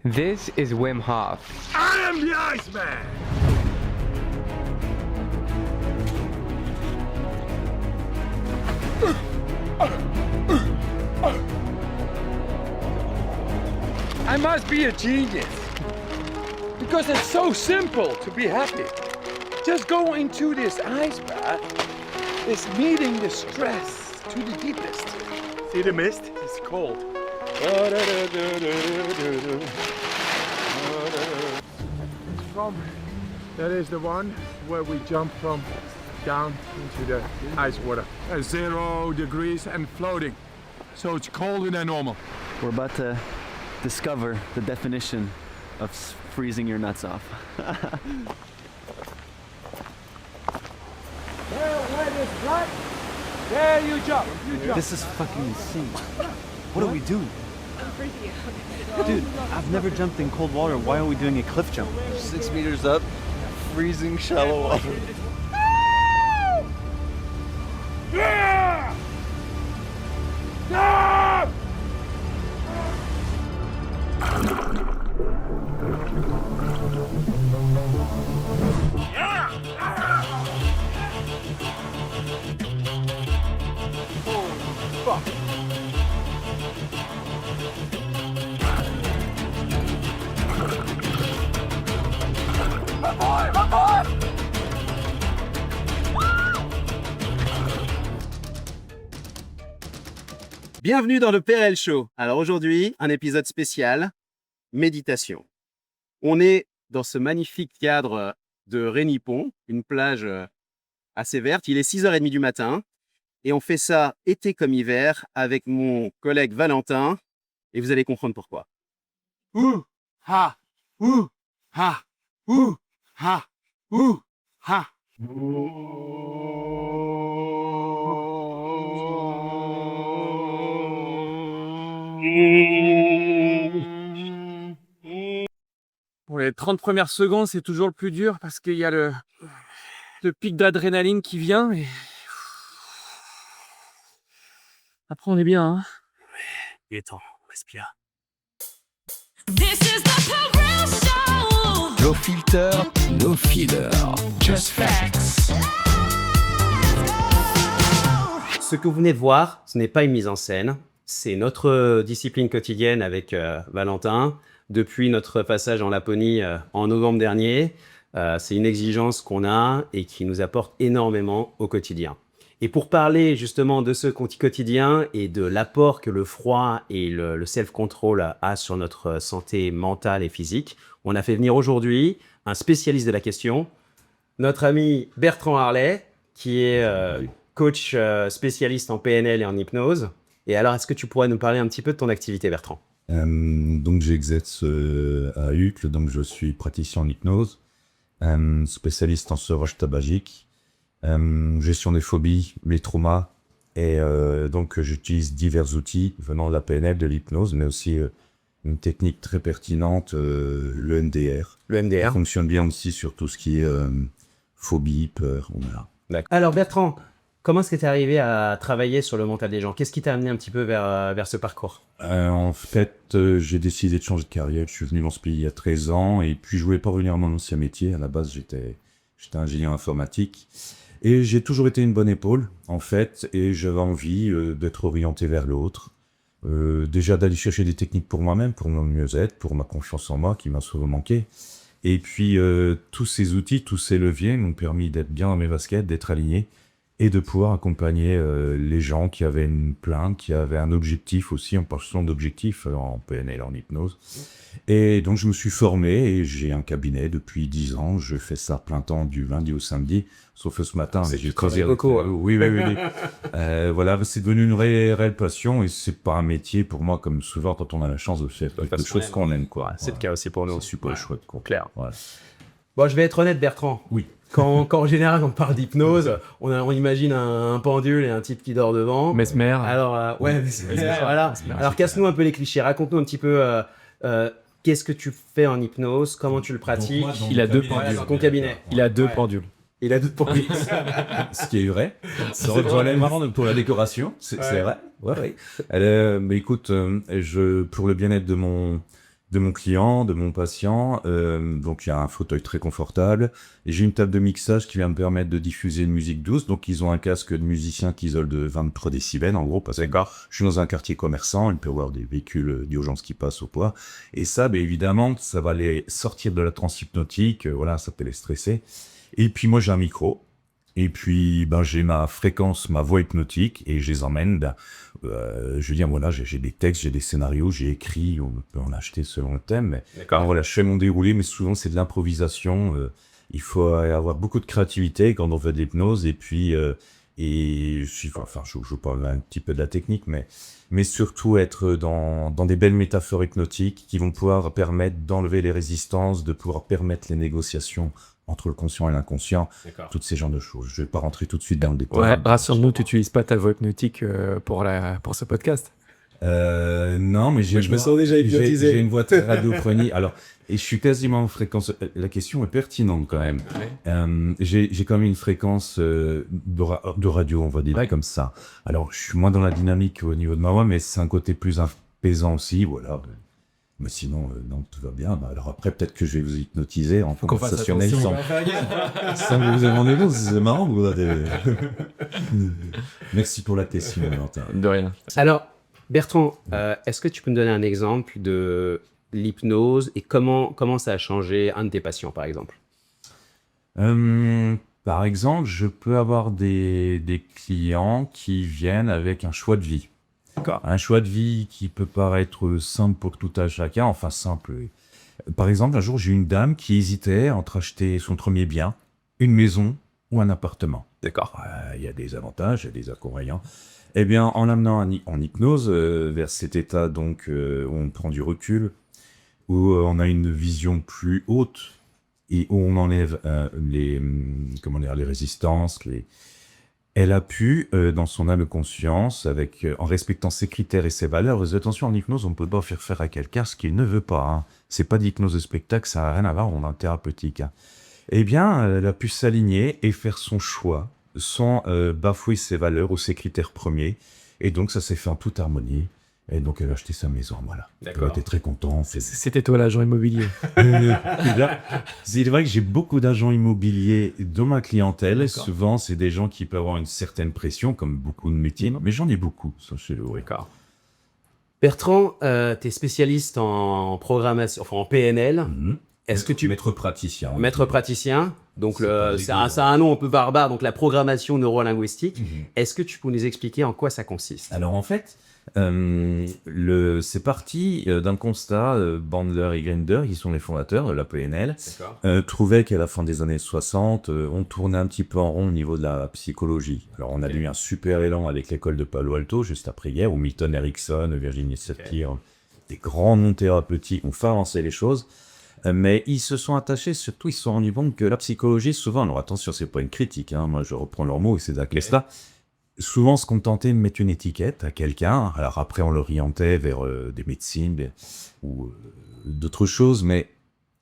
This is Wim Hof. I am the Iceman! I must be a genius. Because it's so simple to be happy. Just go into this ice bath is meeting the stress to the deepest. See the mist? It's cold. That is the one where we jump from down into the ice water. 0 degrees and floating. So it's colder than normal. We're about to discover the definition of freezing your nuts off. When it's flat, there you jump. This is fucking insane. What do we do? Dude, I've never jumped in cold water. Why are we doing a cliff jump? 6 meters up, freezing shallow water. Yeah! Ah! Fuck. My boy! Bienvenue dans le PRL Show. Alors aujourd'hui, un épisode spécial, méditation. On est dans ce magnifique cadre de Rénipont, une plage assez verte. Il est 6h30 du matin et on fait ça été comme hiver avec mon collègue Valentin et vous allez comprendre pourquoi. Ouh, ha, ouh, ha, ouh, ha, ouh, ha. Pour les 30 premières secondes, c'est toujours le plus dur parce qu'il y a le pic d'adrénaline qui vient. Et... Après, on est bien. Hein. Il est temps, respire. No filter, no filler, just facts. Ce que vous venez de voir, ce n'est pas une mise en scène, c'est notre discipline quotidienne avec Valentin. Depuis notre passage en Laponie en novembre dernier, c'est une exigence qu'on a et qui nous apporte énormément au quotidien. Et pour parler justement de ce quotidien et de l'apport que le froid et le self-control a sur notre santé mentale et physique, on a fait venir aujourd'hui un spécialiste de la question, notre ami Bertrand Harlet, qui est coach spécialiste en PNL et en hypnose. Et alors, est-ce que tu pourrais nous parler un petit peu de ton activité, Bertrand ? Donc j'exerce à Uccle, donc je suis praticien en hypnose, spécialiste en sevrage tabagique, gestion des phobies, les traumas, et donc j'utilise divers outils venant de la PNL, de l'hypnose, mais aussi une technique très pertinente, le MDR. Le MDR. Qui fonctionne bien aussi sur tout ce qui est phobie, peur, voilà. D'accord. Alors Bertrand, comment est-ce que tu es arrivé à travailler sur le mental des gens ? Qu'est-ce qui t'a amené un petit peu vers ce parcours ? En fait, j'ai décidé de changer de carrière. Je suis venu dans ce pays il y a 13 ans et puis je voulais pas revenir à mon ancien métier. À la base, j'étais ingénieur informatique et j'ai toujours été une bonne épaule, en fait, et j'avais envie d'être orienté vers l'autre. Déjà d'aller chercher des techniques pour moi-même, pour mon mieux-être, pour ma confiance en moi qui m'a souvent manqué. Et puis, tous ces outils, tous ces leviers m'ont permis d'être bien dans mes baskets, d'être aligné et de pouvoir accompagner les gens qui avaient une plainte, qui avaient un objectif aussi, en parlant d'objectifs en PNL, en hypnose. Et donc, je me suis formé et j'ai un cabinet depuis 10 ans. Je fais ça plein temps du lundi au samedi, sauf ce matin. J'ai creusé beaucoup. Oui. Voilà, c'est devenu une réelle passion et c'est pas un métier pour moi, comme souvent quand on a la chance de faire quelque chose qu'on aime, quoi. C'est le cas aussi pour nous. C'est super chouette, quoi. Clair. Voilà. Bon, je vais être honnête, Bertrand. Oui. Quand en général on parle d'hypnose, on imagine un pendule et un type qui dort devant. Mesmer. Alors, voilà. Alors, casse-nous un peu les clichés. Raconte-nous un petit peu qu'est-ce que tu fais en hypnose, comment tu le pratiques. Il a 2 pendules. Ton cabinet. Il a 2 pendules. Il a 2 pendules. Ce qui est vrai. C'est vrai marrant pour la décoration. C'est vrai. Ouais. Mais écoute, pour le bien-être de de mon client, de mon patient. Donc il y a un fauteuil très confortable. Et j'ai une table de mixage qui vient me permettre de diffuser une musique douce. Donc ils ont un casque de musicien qui isole de 23 décibels en gros. Parce que je suis dans un quartier commerçant, il peut y avoir des véhicules d'urgence qui passent au poids. Et ça, évidemment, ça va les sortir de la transe hypnotique. Voilà, ça peut les stresser. Et puis moi j'ai un micro. Et puis, j'ai ma fréquence, ma voix hypnotique, et je les emmène. Je veux dire, voilà, j'ai des textes, j'ai des scénarios, j'ai écrit, on peut en acheter selon le thème. Mais voilà, je fais mon déroulé, mais souvent c'est de l'improvisation. Il faut avoir beaucoup de créativité quand on fait de l'hypnose, et puis, je parle un petit peu de la technique, mais surtout être dans des belles métaphores hypnotiques qui vont pouvoir permettre d'enlever les résistances, de pouvoir permettre les négociations entre le conscient et l'inconscient, toutes ces genres de choses. Je vais pas rentrer tout de suite dans le détail. Ouais, rassure-nous, tu n'utilises pas ta voix hypnotique pour ce podcast. Non, mais je me sens déjà hypnotisé. J'ai une voix très radiophonique. Alors, et je suis quasiment en fréquence. La question est pertinente quand même. Ouais. J'ai quand même une fréquence de radio, on va dire comme ça. Alors, je suis moins dans la dynamique au niveau de ma voix, mais c'est un côté plus apaisant aussi, voilà. Mais sinon, non, tout va bien. Alors après, peut-être que je vais vous hypnotiser en conversationnel sans vous demander bon, c'est marrant. Merci pour la question, Valentin. De rien. Alors, Bertrand, est-ce que tu peux me donner un exemple de l'hypnose et comment ça a changé un de tes patients, par exemple? Par exemple, je peux avoir des clients qui viennent avec un choix de vie. Un choix de vie qui peut paraître simple pour tout à chacun, enfin simple. Par exemple, un jour, j'ai une dame qui hésitait entre acheter son premier bien, une maison ou un appartement. D'accord. Il y a des avantages, il y a des inconvénients. Eh bien, en l'amenant en hypnose vers cet état donc où on prend du recul, où on a une vision plus haute et où on enlève les résistances, elle a pu, dans son âme conscience, en respectant ses critères et ses valeurs, attention, en hypnose, on ne peut pas faire à quelqu'un ce qu'il ne veut pas. Hein. C'est pas d'hypnose de spectacle, ça n'a rien à voir, on est en thérapeutique. Hein. Eh bien, elle a pu s'aligner et faire son choix, sans bafouer ses valeurs ou ses critères premiers. Et donc, ça s'est fait en toute harmonie. Et donc, elle a acheté sa maison, voilà. Elle était très contente. C'était toi l'agent immobilier. C'est vrai que j'ai beaucoup d'agents immobiliers dans ma clientèle. Souvent, c'est des gens qui peuvent avoir une certaine pression, comme beaucoup de métiers. Mais j'en ai beaucoup, ça, chez le D'accord. Bertrand, tu es spécialiste en programmation, enfin en PNL. Est-ce que tu... Maître praticien. Maître praticien. Donc, ça a un nom un peu barbare, donc la programmation neurolinguistique. Est-ce que tu peux nous expliquer en quoi ça consiste? Alors, en fait... c'est parti d'un constat. Bandler et Grinder, qui sont les fondateurs de la PNL, trouvaient qu'à la fin des années 60, on tournait un petit peu en rond au niveau de la psychologie. Alors on a eu un super élan avec l'école de Palo Alto, juste après-guerre, où Milton Erickson, Virginie Satir, des grands noms thérapeutiques ont fait avancer les choses. Mais ils se sont attachés, surtout ils se sont rendus compte que la psychologie, souvent, alors attention, c'est pas une critique, hein, moi je reprends leurs mots et c'est d'aclesta, souvent se contenter de mettre une étiquette à quelqu'un, alors après on l'orientait vers des médecines ou d'autres choses, mais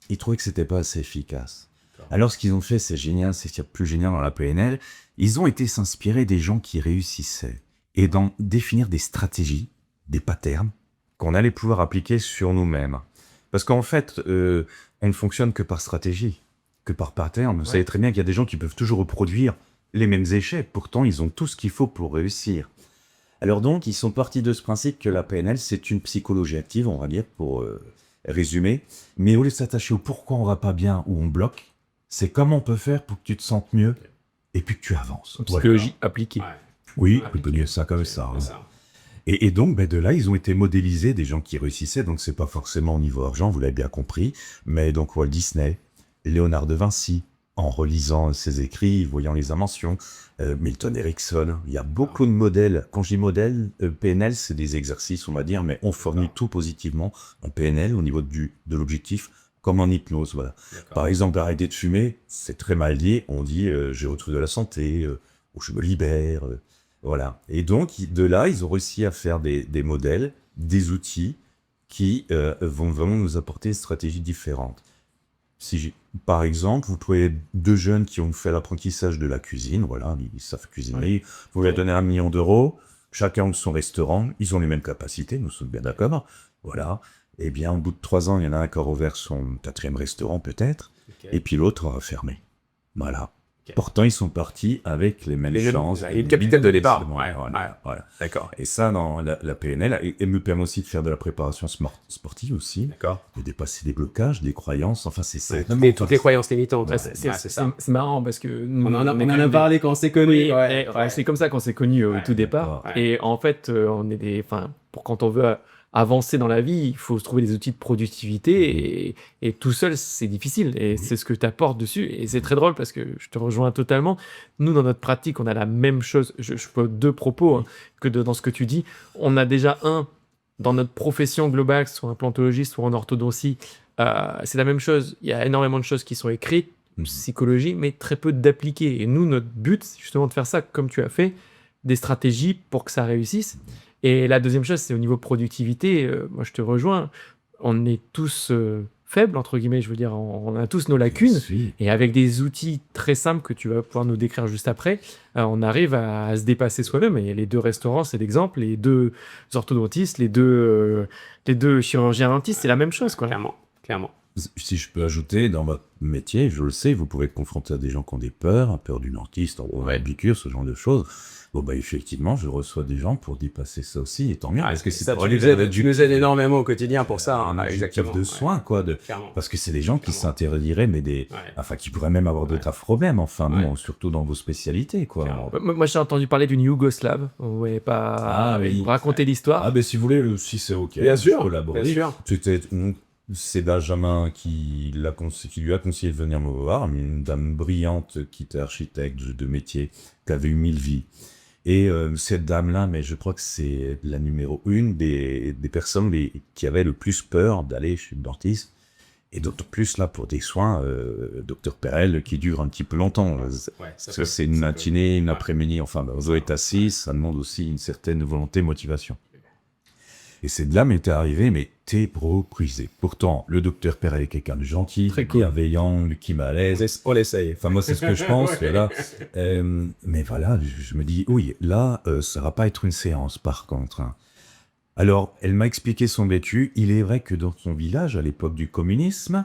ils trouvaient que c'était pas assez efficace. Alors ce qu'ils ont fait, c'est génial, c'est ce qu'il y a de plus génial dans la PNL, ils ont été s'inspirer des gens qui réussissaient et d'en définir des stratégies, des patterns qu'on allait pouvoir appliquer sur nous-mêmes. Parce qu'en fait, on ne fonctionne que par stratégie, que par pattern. Vous savez très bien qu'il y a des gens qui peuvent toujours reproduire les mêmes échecs. Pourtant, ils ont tout ce qu'il faut pour réussir. Alors donc, ils sont partis de ce principe que la PNL, c'est une psychologie active, on va dire, pour résumer. Mais au lieu de s'attacher au pourquoi on va pas bien ou on bloque, c'est comment on peut faire pour que tu te sentes mieux et puis que tu avances. Psychologie appliquée. Oui, on peut dire ça comme ça. Hein. Et donc, de là, ils ont été modélisés, des gens qui réussissaient. Donc, c'est pas forcément au niveau argent, vous l'avez bien compris. Mais donc, Walt Disney, Léonard de Vinci, en relisant ses écrits, voyant les inventions, Milton Erickson, il y a beaucoup de modèles. Quand je dis modèle, PNL, c'est des exercices, on va dire, mais on fournit tout positivement en PNL au niveau de l'objectif, comme en hypnose. Voilà. Par exemple, arrêter de fumer, c'est très mal dit. On dit j'ai retrouvé de la santé, ou je me libère. Voilà. Et donc, de là, ils ont réussi à faire des modèles, des outils qui vont vraiment nous apporter des stratégies différentes. Par exemple, vous trouvez deux jeunes qui ont fait l'apprentissage de la cuisine, voilà, ils savent cuisiner, vous leur donnez 1 million d'euros, chacun a son restaurant, ils ont les mêmes capacités, nous sommes bien d'accord, voilà. Eh bien, au bout de 3 ans, il y en a un qui a ouvert son 4e restaurant, peut-être, et puis l'autre a fermé. Voilà. Ok. Pourtant, ils sont partis avec les mêmes chances. Et le capital de départ. Voilà. D'accord. Et ça, dans la PNL, elle me permet aussi de faire de la préparation sportive aussi, D'accord. de dépasser des blocages, des croyances, enfin, c'est ça. Mais toutes les croyances limitantes. Ouais, c'est ça. c'est marrant parce que nous, On en est a quand même parlé quand on s'est connus. Oui, c'est comme ça qu'on s'est connus au tout départ. ouais. Et en fait, pour quand on veut avancer dans la vie, il faut se trouver des outils de productivité et tout seul, c'est difficile. Et c'est ce que tu apportes dessus. Et c'est très drôle parce que je te rejoins totalement. Nous, dans notre pratique, on a la même chose. Je peux 2 propos dans ce que tu dis. On a déjà dans notre profession globale, que ce soit implantologiste ou en orthodontie, c'est la même chose. Il y a énormément de choses qui sont écrites, psychologie, mais très peu d'appliquées. Et nous, notre but, c'est justement de faire ça comme tu as fait, des stratégies pour que ça réussisse. Et la deuxième chose, c'est au niveau productivité. Moi, je te rejoins. On est tous faibles, entre guillemets, je veux dire. On a tous nos lacunes. Si. Et avec des outils très simples que tu vas pouvoir nous décrire juste après, on arrive à se dépasser soi-même. Et les 2 restaurants, c'est l'exemple. Les 2 orthodontistes, les deux chirurgiens dentistes, c'est la même chose, quoi. Clairement. Si je peux ajouter, dans votre métier, je le sais, vous pouvez être confronté à des gens qui ont des peurs, peur du dentiste, piqûre, ce genre de choses. Bon, bah, effectivement, je reçois des gens pour dépasser ça aussi, et tant mieux, parce que c'est ça, pour tu les nous aides, tu nous aides énormément au quotidien pour ça. un objectif de soins, quoi, Clairement. parce que c'est des gens qui s'interdiraient, mais qui pourraient même avoir de graves problèmes, bon, surtout dans vos spécialités, quoi. Clairement. Moi, j'ai entendu parler d'une Yougoslave. Ouais, oui. raconter l'histoire. Ah, ben, si vous voulez, si c'est OK. Bien sûr, collaborer. bien sûr. C'est Benjamin qui lui a conseillé de venir me voir, une dame brillante qui était architecte de métier, qui avait eu 1000 vies. Et cette dame-là, mais je crois que c'est la numéro 1 des personnes qui avaient le plus peur d'aller chez le dentiste. Et d'autant plus là pour des soins, Dr Perel, qui durent un petit peu longtemps. Parce que c'est une matinée, une après-midi, vous êtes assis, ça demande aussi une certaine volonté, motivation. Et cette dame était arrivée, mais terrorisée. Pourtant, le docteur Perret est quelqu'un de gentil, Très cool. bienveillant, qui m'a à l'aise. On l'essaye. Moi, c'est ce que je pense. Voilà. Mais voilà, je me dis, oui, là, ça va pas être une séance, par contre. Alors, elle m'a expliqué son vécu. Il est vrai que dans son village, à l'époque du communisme,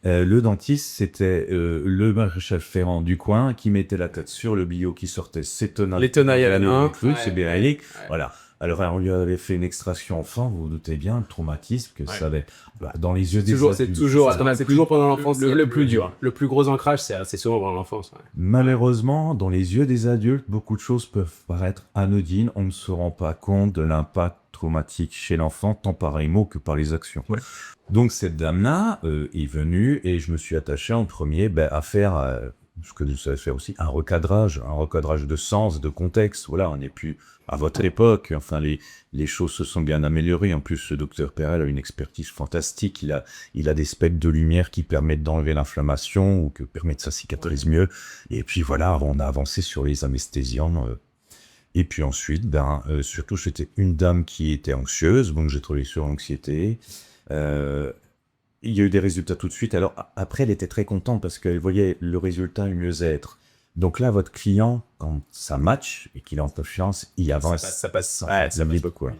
le dentiste, c'était le maréchal Ferrand du coin qui mettait la tête sur le billot qui sortait ses tenailles. Les tenailles à la main. C'est bénéfique. Voilà. Alors, on lui avait fait une extraction enfant, vous vous doutez bien, le traumatisme que ça avait dans les yeux des adultes. C'est toujours pendant l'enfance le plus dur. Le plus gros ancrage, c'est souvent pendant l'enfance. Ouais. Malheureusement, dans les yeux des adultes, beaucoup de choses peuvent paraître anodines. On ne se rend pas compte de l'impact traumatique chez l'enfant, tant par les mots que par les actions. Ouais. Donc, cette dame-là est venue et je me suis attaché en premier à faire ce que je savais faire aussi, un recadrage de sens, de contexte. Voilà, on n'est plus à votre époque. Enfin, les choses se sont bien améliorées. En plus, ce docteur Perel a une expertise fantastique. Il a des spectres de lumière qui permettent d'enlever l'inflammation ou que permettent que ça cicatrise mieux. Et puis voilà, on a avancé sur les anesthésiants. Et puis ensuite, surtout, j'étais une dame qui était anxieuse, donc j'ai travaillé sur l'anxiété. Il y a eu des résultats tout de suite. Alors après, elle était très contente parce qu'elle voyait le résultat mieux-être. Donc là, votre client, quand ça match et qu'il est en confiance, il avance. Ça passe beaucoup.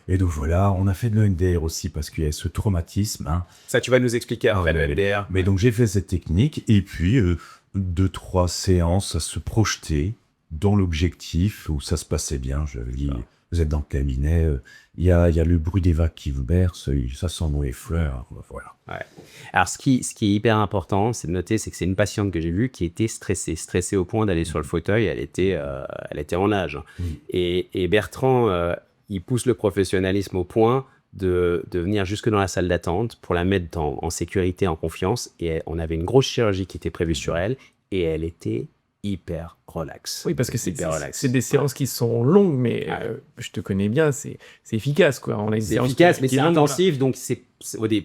Et donc voilà, on a fait de l'EMDR aussi parce qu'il y a ce traumatisme. Ça, tu vas nous expliquer après le EMDR. Mais donc j'ai fait cette technique et puis 2-3 séances à se projeter dans l'objectif où ça se passait bien. Je dis, vous êtes dans le cabinet, il y a le bruit des vagues qui vous berce, ça sent les fleurs, voilà. Ouais. Alors, ce qui est hyper important, c'est de noter, c'est que c'est une patiente que j'ai vue qui était stressée au point d'aller sur le fauteuil. Elle était en nage. Et Bertrand, il pousse le professionnalisme au point de venir jusque dans la salle d'attente pour la mettre en sécurité, en confiance. Et on avait une grosse chirurgie qui était prévue sur elle, et elle était hyper relax. Oui, parce que c'est des séances qui sont longues, mais je te connais bien, c'est efficace, quoi. On a c'est efficace, mais c'est intensif, donc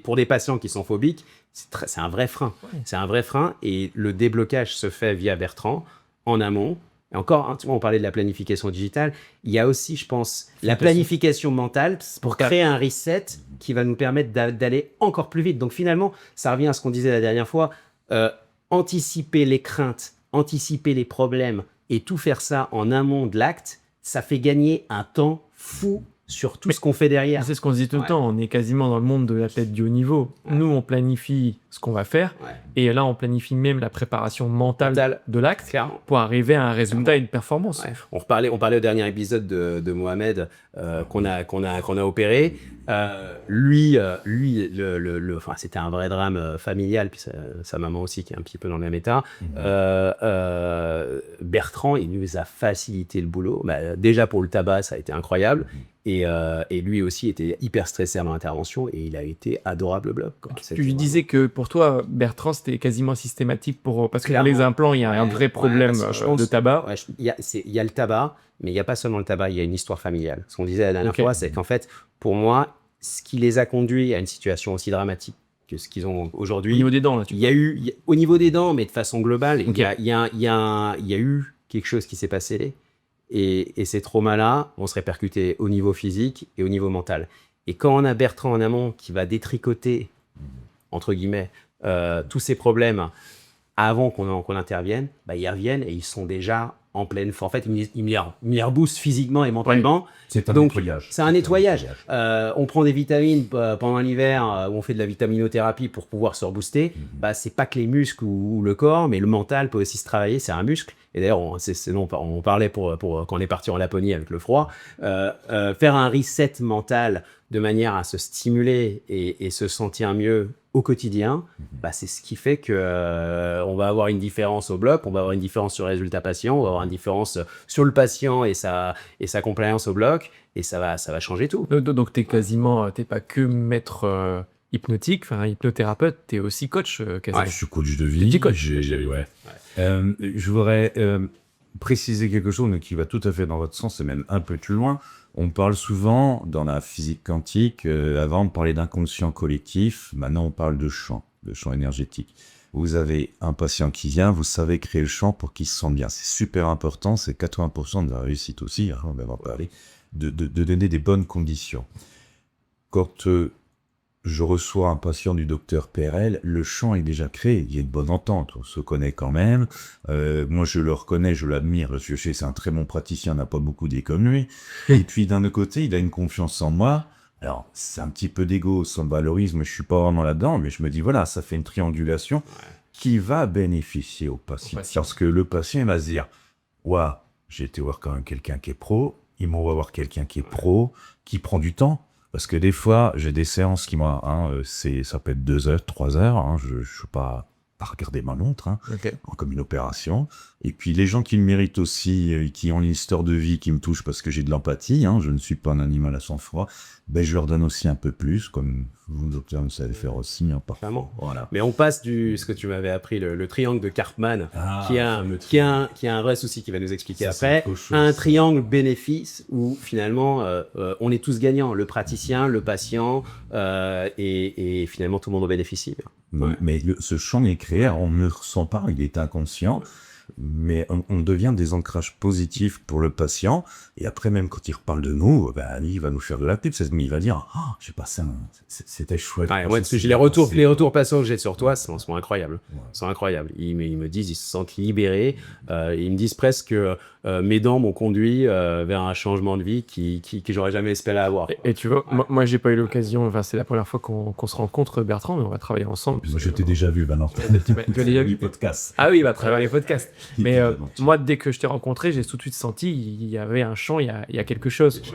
pour des patients qui sont phobiques, c'est un vrai frein. Ouais. C'est un vrai frein, et le déblocage se fait via Bertrand, en amont. Et encore, on parlait de la planification digitale, il y a aussi, je pense, la planification mentale pour créer un reset qui va nous permettre d'aller encore plus vite. Donc finalement, ça revient à ce qu'on disait la dernière fois, anticiper les craintes, anticiper les problèmes et tout faire ça en amont de l'acte, ça fait gagner un temps fou sur tout Mais- ce qu'on fait derrière. C'est ce qu'on se dit tout le Ouais. temps, on est quasiment dans le monde de l'athlète du haut niveau. Ouais. Nous, on planifie ce qu'on va faire, Ouais. et là, on planifie même la préparation mentale Mental. de l'acte Clairement. pour arriver à un résultat et une performance. Ouais. On parlait au dernier épisode de Mohamed qu'on a opéré. Lui, enfin, c'était un vrai drame familial, puis sa maman aussi qui est un petit peu dans le même état. Bertrand, il nous a facilité le boulot. Bah, déjà pour le tabac, ça a été incroyable. Et lui aussi était hyper stressé à l'intervention et il a été adorable le bloc. Quoi. Tu lui disais que pour toi, Bertrand, c'était quasiment systématique parce que pour Clairement. les implants, il y a un Ouais, vrai ouais, problème parce que je pense- de tabac. Ouais, il y a le tabac, mais il n'y a pas seulement le tabac, il y a une histoire familiale. Ce qu'on disait la dernière Ok. fois, c'est qu'en fait, pour moi, ce qui les a conduits à une situation aussi dramatique que ce qu'ils ont Au aujourd'hui, niveau des dents, là, il y a eu, au niveau des dents, mais de façon globale, Ok. il y a eu quelque chose qui s'est passé. Et ces traumas-là vont se répercuter au niveau physique et au niveau mental. Et quand on a Bertrand en amont qui va détricoter, entre guillemets, tous ces problèmes avant qu'on intervienne, bah, ils reviennent et ils sont déjà en pleine forme. En fait, ils me les rebooste physiquement et mentalement. C'est un Donc, nettoyage. C'est un nettoyage. On prend des vitamines pendant l'hiver où on fait de la vitaminothérapie pour pouvoir se rebooster. Bah, c'est pas que les muscles ou le corps, mais le mental peut aussi se travailler. C'est un muscle. Et d'ailleurs, on parlait pour quand on est parti en Laponie avec le froid, faire un reset mental de manière à se stimuler et se sentir mieux au quotidien, bah, c'est ce qui fait que on va avoir une différence au bloc, on va avoir une différence sur le résultat patient, on va avoir une différence sur le patient et sa compliance au bloc, et ça va changer tout. Donc, t'es pas que maître hypnotique, enfin hypnothérapeute, t'es aussi coach quasiment. Je suis coach de Tu vie. dis coach. Ouais. Je voudrais préciser quelque chose mais qui va tout à fait dans votre sens et même un peu plus loin. On parle souvent dans la physique quantique, avant on parlait d'inconscient collectif, maintenant on parle de champ énergétique. Vous avez un patient qui vient, vous savez créer le champ pour qu'il se sente bien. C'est super important, c'est 80% de la réussite aussi, hein, on va en parler, de donner des bonnes conditions. Quand je reçois un patient du docteur PRL, le champ est déjà créé, il y a une bonne entente, on se connaît quand même. Moi, je le reconnais, je l'admire, parce que c'est un très bon praticien, n'a pas beaucoup d'idées comme lui. Et puis, d'un autre côté, il a une confiance en moi. Alors, c'est un petit peu d'ego, ça me valorise, mais je suis pas vraiment là-dedans. Mais je me dis, voilà, ça fait une triangulation qui va bénéficier au patient. Parce que le patient, il va se dire, waouh, j'ai été voir quand même quelqu'un qui est pro, il m'envoie voir quelqu'un qui est pro, qui prend du temps. Parce que des fois, j'ai des séances qui, moi, ça peut être 2 heures, 3 heures, hein, je ne suis pas regarder ma montre, hein, comme une opération. Et puis les gens qui le méritent aussi, qui ont une histoire de vie qui me touche parce que j'ai de l'empathie, hein, je ne suis pas un animal à sang-froid, ben je leur donne aussi un peu plus, comme vous, docteur, vous savez faire aussi. Hein, Clairement. Voilà. Mais on passe ce que tu m'avais appris, le triangle de Karpman, qui a un vrai souci qui va nous expliquer après, à un triangle bénéfice où finalement on est tous gagnants, le praticien, le patient et finalement tout le monde en bénéficie. Mais ce champ est créé, on ne le ressent pas, il est inconscient. Mais on devient des ancrages positifs pour le patient. Et après, même quand il reparle de nous, ben, il va nous faire de la pub. Il va dire, j'ai passé c'était chouette. Ouais, moi, les retours patients que j'ai sur toi sont incroyables. Sont incroyables. Ils me disent, ils se sentent libérés. Ils me disent presque mes dents m'ont conduit vers un changement de vie que j'aurais jamais espéré avoir. Et tu vois, moi j'ai pas eu l'occasion, enfin, c'est la première fois qu'on se rencontre, Bertrand, mais on va travailler ensemble. Moi, je t'ai déjà vu, maintenant. Tu as déjà vu podcast. Ah oui, à travers les podcasts. Mais moi, dès que je t'ai rencontré, j'ai tout de suite senti il y avait un champ, il y a quelque chose. Il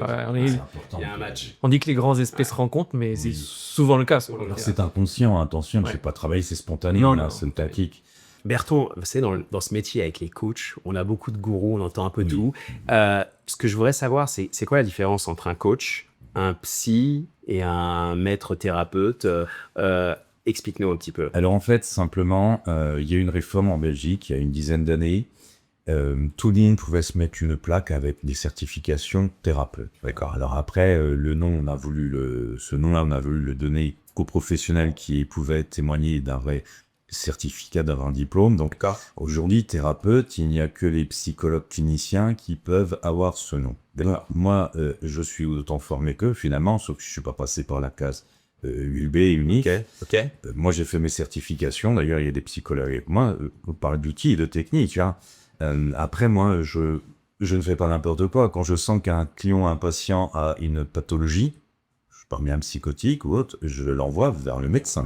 y a un match. On dit que les grands esprits se rencontrent, mais c'est souvent le cas. Alors, c'est inconscient, attention, je ne sais pas travailler, c'est spontané, Non, là, non. c'est une tactique. Bertrand, c'est dans ce métier avec les coachs, on a beaucoup de gourous, on entend un peu tout. Ce que je voudrais savoir, c'est quoi la différence entre un coach, un psy et un maître thérapeute explique-nous un petit peu. Alors en fait, simplement, il y a eu une réforme en Belgique il y a une dizaine d'années. Tout le monde pouvait se mettre une plaque avec des certifications thérapeutes. D'accord. Alors après, ce nom-là, on a voulu le donner qu'aux professionnels qui pouvaient témoigner d'un vrai certificat, d'avoir un diplôme. Donc aujourd'hui, thérapeute, il n'y a que les psychologues cliniciens qui peuvent avoir ce nom. Moi, je suis autant formé qu'eux finalement, sauf que je suis pas passé par la case ULB unique. Moi, j'ai fait mes certifications. D'ailleurs, il y a des psychologues avec moi. On parle d'outils et de techniques. Hein. Après, moi, je je ne fais pas n'importe quoi. Quand je sens qu'un client, un patient a une pathologie, je parle bien psychotique ou autre, je l'envoie vers le médecin.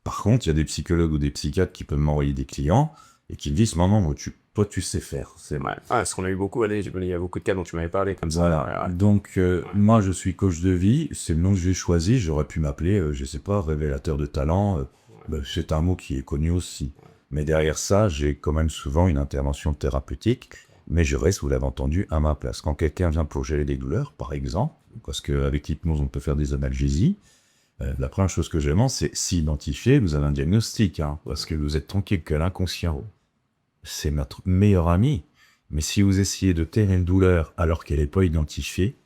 Par contre, il y a des psychologues ou des psychiatres qui peuvent m'envoyer des clients et qui me disent non, moi, toi, tu sais faire. C'est Ouais. Ah, ce qu'on a eu beaucoup, allez, il y a beaucoup de cas dont tu m'avais parlé comme ça. Voilà. Donc, moi, je suis coach de vie. C'est le nom que j'ai choisi. J'aurais pu m'appeler, je sais pas, révélateur de talent. C'est un mot qui est connu aussi. Mais derrière ça, j'ai quand même souvent une intervention thérapeutique. Mais je reste, vous l'avez entendu, à ma place. Quand quelqu'un vient pour gérer des douleurs, par exemple, parce qu'avec l'hypnose, on peut faire des analgésies, la première chose que je demande, c'est s'identifier, vous avez un diagnostic, parce que vous êtes tranquille que l'inconscient, c'est notre meilleur ami. Mais si vous essayez de taire une douleur alors qu'elle n'est pas identifiée,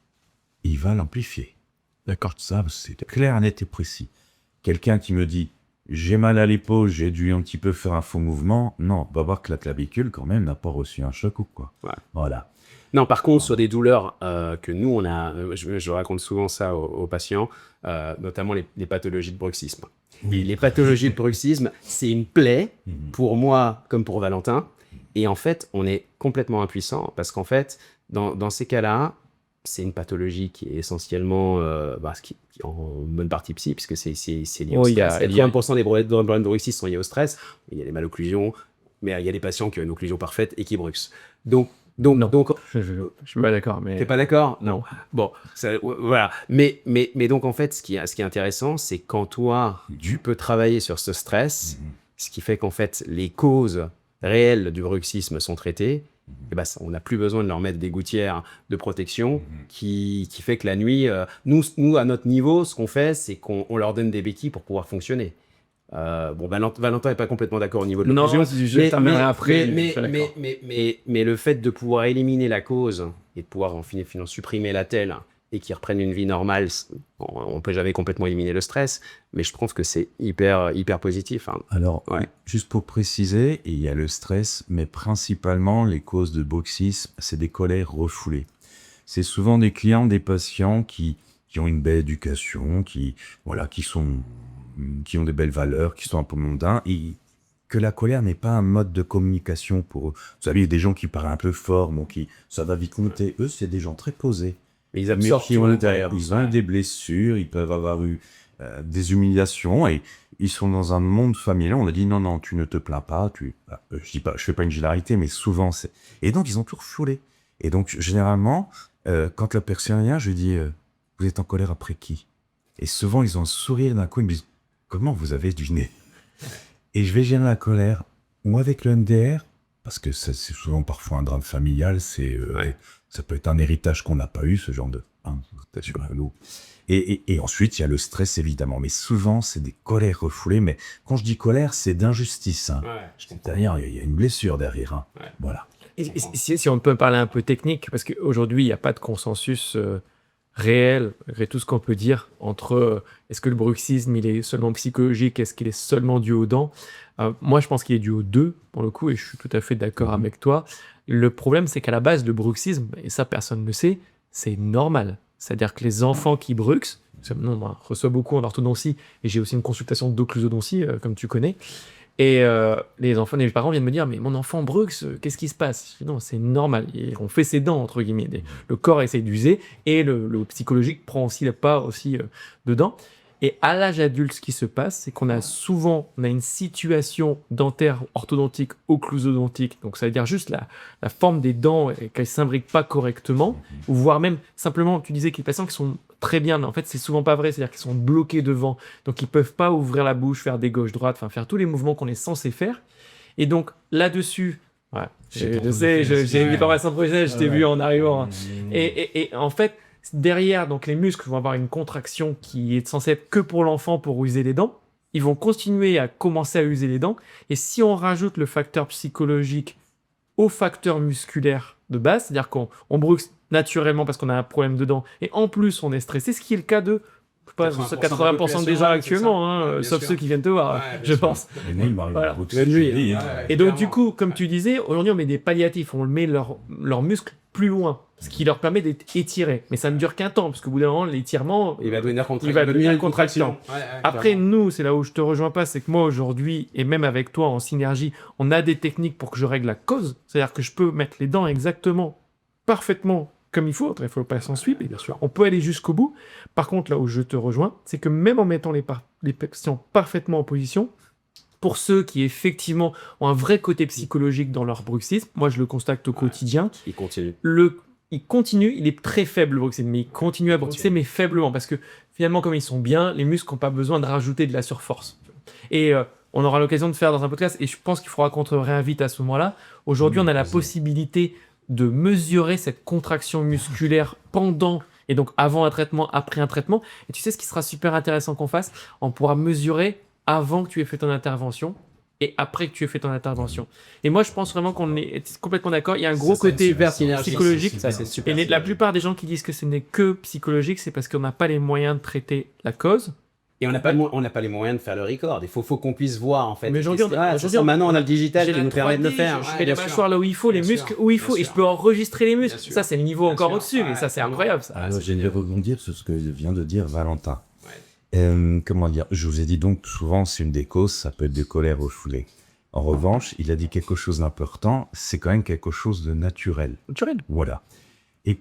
il va l'amplifier. D'accord, ça, c'est clair, net et précis. Quelqu'un qui me dit « j'ai mal à l'épaule, j'ai dû un petit peu faire un faux mouvement », non, on va voir que la clavicule, quand même, n'a pas reçu un choc ou quoi. Ouais. Voilà. Non, par contre, sur des douleurs que nous, on a, je raconte souvent ça aux patients, notamment les pathologies de bruxisme. Et les pathologies de bruxisme, c'est une plaie pour moi comme pour Valentin. Et en fait, on est complètement impuissant parce qu'en fait, dans ces cas-là, c'est une pathologie qui est essentiellement qui en bonne partie psy, puisque c'est lié au stress. 80% des problèmes de bruxisme sont liés au stress. Il y a des malocclusions, mais il y a des patients qui ont une occlusion parfaite et qui bruxent. Donc, je suis pas d'accord. Mais t'es pas d'accord? non. Bon, voilà. Mais donc, en fait, ce qui est intéressant, c'est quand toi, tu peux travailler sur ce stress, ce qui fait qu'en fait, les causes réelles du bruxisme sont traitées, et ben, on n'a plus besoin de leur mettre des gouttières de protection qui fait que la nuit, nous, à notre niveau, ce qu'on fait, c'est qu'on leur donne des béquilles pour pouvoir fonctionner. Valentin n'est pas complètement d'accord au niveau de l'occlusion. Non, je t'amènerai après. Mais le fait de pouvoir éliminer la cause et de pouvoir en finalement supprimer la telle et qu'ils reprennent une vie normale, on ne peut jamais complètement éliminer le stress, mais je trouve que c'est hyper positif. Alors, juste pour préciser, il y a le stress, mais principalement les causes de bruxisme, c'est des colères refoulées. C'est souvent des clients, des patients qui ont une belle éducation, qui ont des belles valeurs, qui sont un peu mondains, et que la colère n'est pas un mode de communication pour eux. Vous savez, il y a des gens qui parlent un peu fort, ça va vite monter. Eux, c'est des gens très posés. Mais ils absorbent tout à l'intérieur. Ils ont des blessures, ils peuvent avoir eu des humiliations, et ils sont dans un monde familial. On a dit non, tu ne te plains pas. Je fais pas une généralité, mais souvent c'est. Et donc ils ont tout refoulé. Et donc généralement, quand la personne vient, je dis vous êtes en colère après qui? Et souvent ils ont un sourire d'un coup, ils me disent comment vous avez du nez? Et je vais gérer la colère, ou avec le MDR, parce que c'est souvent parfois un drame familial, ça peut être un héritage qu'on n'a pas eu, ce genre de... Et ensuite, il y a le stress, évidemment. Mais souvent, c'est des colères refoulées. Mais quand je dis colère, c'est d'injustice. Derrière, il y a une blessure derrière. Voilà. Et si on peut parler un peu technique, parce qu'aujourd'hui, il n'y a pas de consensus réel, malgré tout ce qu'on peut dire, entre est-ce que le bruxisme, il est seulement psychologique, est-ce qu'il est seulement dû aux dents? Moi, je pense qu'il est dû aux deux, pour le coup, et je suis tout à fait d'accord avec toi. Le problème, c'est qu'à la base, le bruxisme, et ça, personne ne le sait, c'est normal. C'est-à-dire que les enfants qui bruxent, on reçoit beaucoup en orthodontie, et j'ai aussi une consultation d'occlusodontie, comme tu connais, et les parents viennent me dire « Mais mon enfant bruxe, qu'est-ce qui se passe ?» Je dis « Non, c'est normal. On fait ses dents, entre guillemets. Le corps essaye d'user, et le psychologique prend aussi la part aussi dedans. » Et à l'âge adulte, ce qui se passe, c'est qu'on a une situation dentaire, orthodontique, occlusodontique. Donc, ça veut dire juste la forme des dents et qu'elles ne s'imbriquent pas correctement, ou voire même simplement, tu disais qu'il y a des patients qui sont très bien, mais en fait, c'est souvent pas vrai. C'est-à-dire qu'ils sont bloqués devant. Donc, ils ne peuvent pas ouvrir la bouche, faire des gauches-droites, faire tous les mouvements qu'on est censé faire. Et donc, là-dessus, je sais, j'ai une formation professionnelle, je t'ai vu en arrivant. Et en fait, derrière, donc les muscles vont avoir une contraction qui est censée être que pour l'enfant pour user les dents. Ils vont continuer à commencer à user les dents. Et si on rajoute le facteur psychologique au facteur musculaire de base, c'est-à-dire qu'on bruxe naturellement parce qu'on a un problème de dents, et en plus on est stressé, ce qui est le cas de 80% des gens actuellement, sauf ceux qui viennent te voir, je pense. Et donc du coup, comme tu disais, aujourd'hui on met des palliatifs, on met leurs muscles plus loin, ce qui leur permet d'être étirés. Mais ça ne dure qu'un temps, parce qu'au bout d'un moment, l'étirement, Il va devenir une contraction. Après, nous, c'est là où je te rejoins pas, c'est que moi, aujourd'hui, et même avec toi, en synergie, on a des techniques pour que je règle la cause. C'est-à-dire que je peux mettre les dents exactement, parfaitement, comme il faut. Il faut pas s'en suivre, bien sûr. On peut aller jusqu'au bout. Par contre, là où je te rejoins, c'est que même en mettant les patients parfaitement en position, pour ceux qui effectivement ont un vrai côté psychologique dans leur bruxisme, moi je le constate au quotidien, Il continue. il continue, il est très faible le bruxisme, mais il continue à bruxer, mais faiblement, parce que finalement comme ils sont bien, les muscles n'ont pas besoin de rajouter de la surforce. Et on aura l'occasion de faire dans un podcast, et je pense qu'il faudra qu'on te réinvite à ce moment-là. Aujourd'hui, on a la possibilité de mesurer cette contraction musculaire pendant et donc avant un traitement, après un traitement. Et tu sais ce qui sera super intéressant qu'on fasse? On pourra mesurer avant que tu aies fait ton intervention et après que tu aies fait ton intervention. Et moi, je pense vraiment qu'on est complètement d'accord. Il y a un gros côté psychologique. Ça, c'est super. Et la plupart des gens qui disent que ce n'est que psychologique, c'est parce qu'on n'a pas les moyens de traiter la cause. Et on n'a pas, les moyens de faire le record. Il faut qu'on puisse voir, en fait. Mais aujourd'hui, maintenant, on a le digital j'ai qui la nous permet de le 3D, faire. Je fais les mâchoires là où il faut, les muscles où il faut, et je peux enregistrer les muscles. Ça, c'est le niveau encore au-dessus, et ça, c'est incroyable. Ça. Alors, j'aimerais rebondir sur ce que vient de dire Valentin. Comment dire? Je vous ai dit donc souvent, c'est une des causes, ça peut être de colère refoulée. En revanche, il a dit quelque chose d'important, c'est quand même quelque chose de naturel. Naturel. Voilà. Et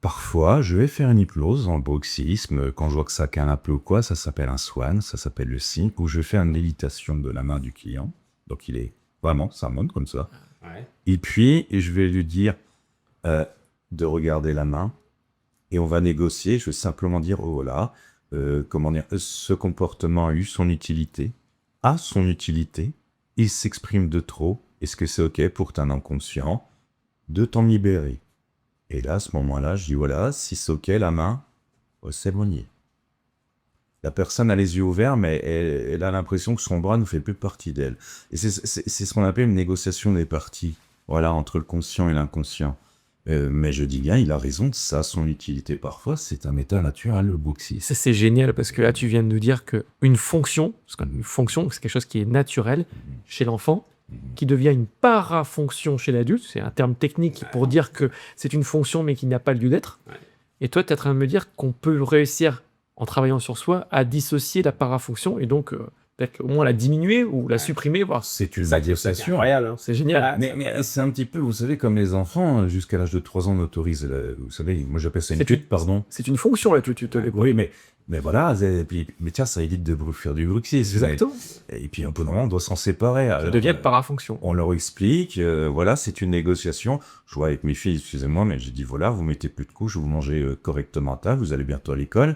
parfois, je vais faire une hypnose en bruxisme, quand je vois que ça cale un peu ou quoi, ça s'appelle un swan, ça s'appelle le sync, où je fais une lévitation de la main du client. Donc il est vraiment, ça monte comme ça. Ouais. Et puis, je vais lui dire de regarder la main, et on va négocier, je vais simplement dire, oh là, comment dire, ce comportement a eu son utilité, il s'exprime de trop, est-ce que c'est ok pour un inconscient de t'en libérer? Et là, à ce moment-là, je dis voilà, si c'est ok, la main, c'est bon. La personne a les yeux ouverts, mais elle a l'impression que son bras ne fait plus partie d'elle. Et c'est ce qu'on appelle une négociation des parties, voilà, entre le conscient et l'inconscient. Mais je dis bien, il a raison, ça a son utilité parfois, c'est un état naturel, le bruxisme. Ça, c'est génial parce que là, tu viens de nous dire qu'une fonction, parce qu'une fonction, c'est quelque chose qui est naturel chez l'enfant, qui devient une parafonction chez l'adulte. C'est un terme technique pour dire que c'est une fonction mais qui n'a pas lieu d'être. Et toi, tu es en train de me dire qu'on peut réussir, en travaillant sur soi, à dissocier la parafonction et donc peut-être au moins la diminuer ou la supprimer. Voire... C'est une C'est négociation. incroyable. Hein. C'est génial. Mais c'est un petit peu, vous savez, comme les enfants, jusqu'à l'âge de 3 ans, on autorise, vous savez, moi j'appelle ça une tute, pardon. C'est une fonction, là, tu te les Oui, mais voilà, mais tiens, ça évite de faire du bruxisme. Exactement. Et puis, un peu normalement, on doit s'en séparer. Ça devient de parafonction. On leur explique, voilà, c'est une négociation. Je vois avec mes filles, excusez-moi, mais j'ai dit, voilà, vous mettez plus de couches, vous mangez correctement à table, vous allez bientôt à l'école.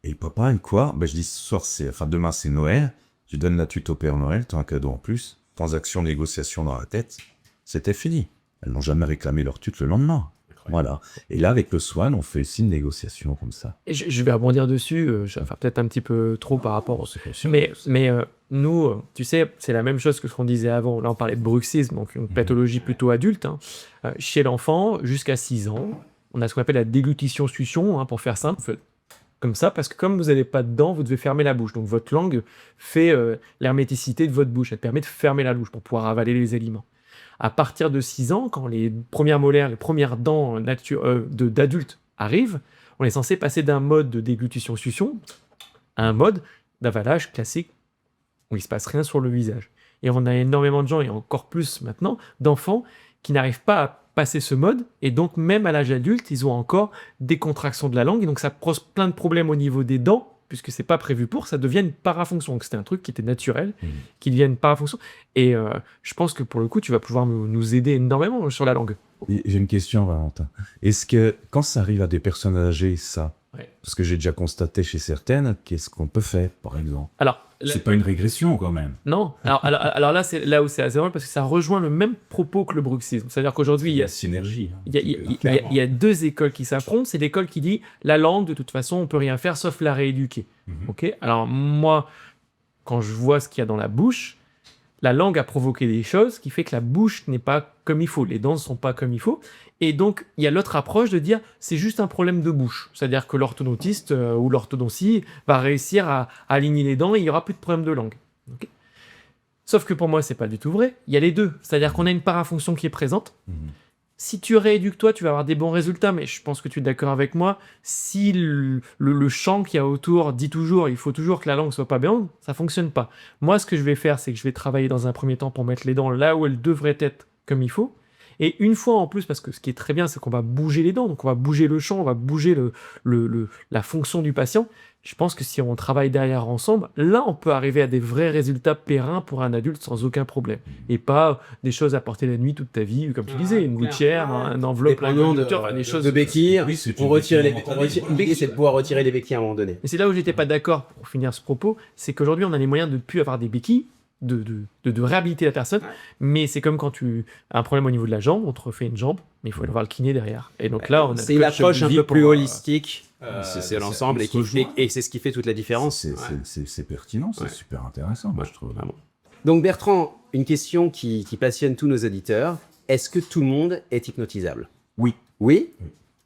Et papa, et quoi? Je dis, ce soir, demain, c'est Noël. Tu donnes la tute au Père Noël, tu as un cadeau en plus. Transaction, négociation dans la tête. C'était fini. Elles n'ont jamais réclamé leur tute le lendemain. Voilà. Et là, avec le Swan, on fait aussi une négociation comme ça. Et je vais rebondir dessus, je vais faire peut-être un petit peu trop par rapport... Mais nous, tu sais, c'est la même chose que ce qu'on disait avant. Là, on parlait de bruxisme, donc une pathologie plutôt adulte. Hein. Chez l'enfant, jusqu'à 6 ans, on a ce qu'on appelle la déglutition-succion, hein, pour faire simple. Comme ça, parce que comme vous n'avez pas de dents, vous devez fermer la bouche. Donc votre langue fait l'herméticité de votre bouche. Elle permet de fermer la bouche pour pouvoir avaler les aliments. À partir de 6 ans, quand les premières molaires, les premières dents d'adultes arrivent, on est censé passer d'un mode de déglutition-succion à un mode d'avalage classique où il ne se passe rien sur le visage. Et on a énormément de gens, et encore plus maintenant, d'enfants qui n'arrivent pas à passer ce mode, et donc même à l'âge adulte, ils ont encore des contractions de la langue, et donc ça pose plein de problèmes au niveau des dents, puisque c'est pas prévu pour, ça devient une parafonction. Donc c'était un truc qui était naturel, qui devient une parafonction. Et je pense que pour le coup, tu vas pouvoir nous aider énormément sur la langue. Et j'ai une question, Valentin. Est-ce que quand ça arrive à des personnes âgées, ça, parce que j'ai déjà constaté chez certaines, qu'est-ce qu'on peut faire, par exemple? Alors, c'est pas une régression quand même. Non. Alors là, c'est là où c'est assez drôle parce que ça rejoint le même propos que le bruxisme. C'est-à-dire qu'aujourd'hui, il y a synergie. Il y a deux écoles qui s'affrontent. C'est l'école qui dit la langue, de toute façon, on peut rien faire sauf la rééduquer. Ok. Alors moi, quand je vois ce qu'il y a dans la bouche, la langue a provoqué des choses qui fait que la bouche n'est pas comme il faut, les dents ne sont pas comme il faut. Et donc, il y a l'autre approche de dire c'est juste un problème de bouche. C'est-à-dire que l'orthodontiste ou l'orthodontie va réussir à aligner les dents et il n'y aura plus de problème de langue. Okay. Sauf que pour moi, c'est pas du tout vrai. Il y a les deux. C'est-à-dire qu'on a une parafonction qui est présente Si tu rééduques toi, tu vas avoir des bons résultats, mais je pense que tu es d'accord avec moi. Si le chant qu'il y a autour dit toujours, il faut toujours que la langue soit pas bien, ça fonctionne pas. Moi, ce que je vais faire, c'est que je vais travailler dans un premier temps pour mettre les dents là où elles devraient être comme il faut. Et une fois en plus, parce que ce qui est très bien, c'est qu'on va bouger les dents, donc on va bouger le chant, on va bouger la fonction du patient. Je pense que si on travaille derrière ensemble, là, on peut arriver à des vrais résultats pérennes pour un adulte sans aucun problème. Et pas des choses à porter la nuit toute ta vie, comme tu disais, une gouttière, un enveloppe, Dépendant des choses. de béquilles, Oui, c'est on une retire les béquille béquilles. L'idée, c'est de pouvoir retirer les béquilles à un moment donné. Mais c'est là où j'étais pas d'accord, pour finir ce propos, c'est qu'aujourd'hui, on a les moyens de ne plus avoir des béquilles, de réhabiliter la personne, mais c'est comme quand tu as un problème au niveau de la jambe, on te refait une jambe, mais il faut aller voir le kiné derrière. Et donc là, on a C'est le une coach approche un Olivier peu plus pour, holistique. c'est C'est l'ensemble on et, se rejoint. et c'est ce qui fait toute la différence. C'est pertinent, c'est Ouais. super intéressant, moi je trouve. Vraiment. Donc Bertrand, une question qui passionne tous nos auditeurs. Est-ce que tout le monde est hypnotisable? Oui. Oui.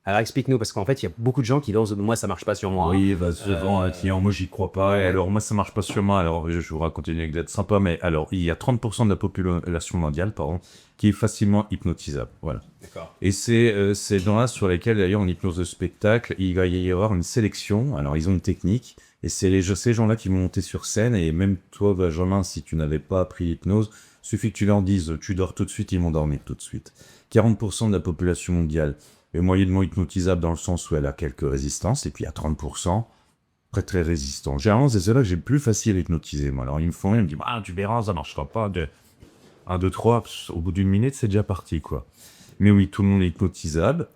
Alors explique-nous, parce qu'en fait, il y a beaucoup de gens qui lancent « moi, ça marche pas sur moi ». Oui, bah, souvent, client, moi j'y crois pas. Et alors, moi ça marche pas sur moi. Alors, je vais vous raconter une anecdote sympa, mais alors, il y a 30% de la population mondiale, pardon, qui est facilement hypnotisable. Voilà. D'accord. Et c'est ces gens-là sur lesquels, d'ailleurs, en hypnose de spectacle, il va y avoir une sélection. Alors, ils ont une technique. Et c'est ces gens-là qui vont monter sur scène. Et même toi, Benjamin, si tu n'avais pas appris l'hypnose, suffit que tu leur dises, tu dors tout de suite, ils vont dormir tout de suite. 40% de la population mondiale est moyennement hypnotisable dans le sens où elle a quelques résistances. Et puis, il y a 30% très, très résistants. Généralement, c'est ceux-là que j'ai le plus facile à hypnotiser, moi. Alors, ils me font rien, ils me disent, ah, tu verras, ça marchera pas. 1, 2, 3, au bout d'une minute, c'est déjà parti, quoi. Mais oui, tout le monde est hypnotisable,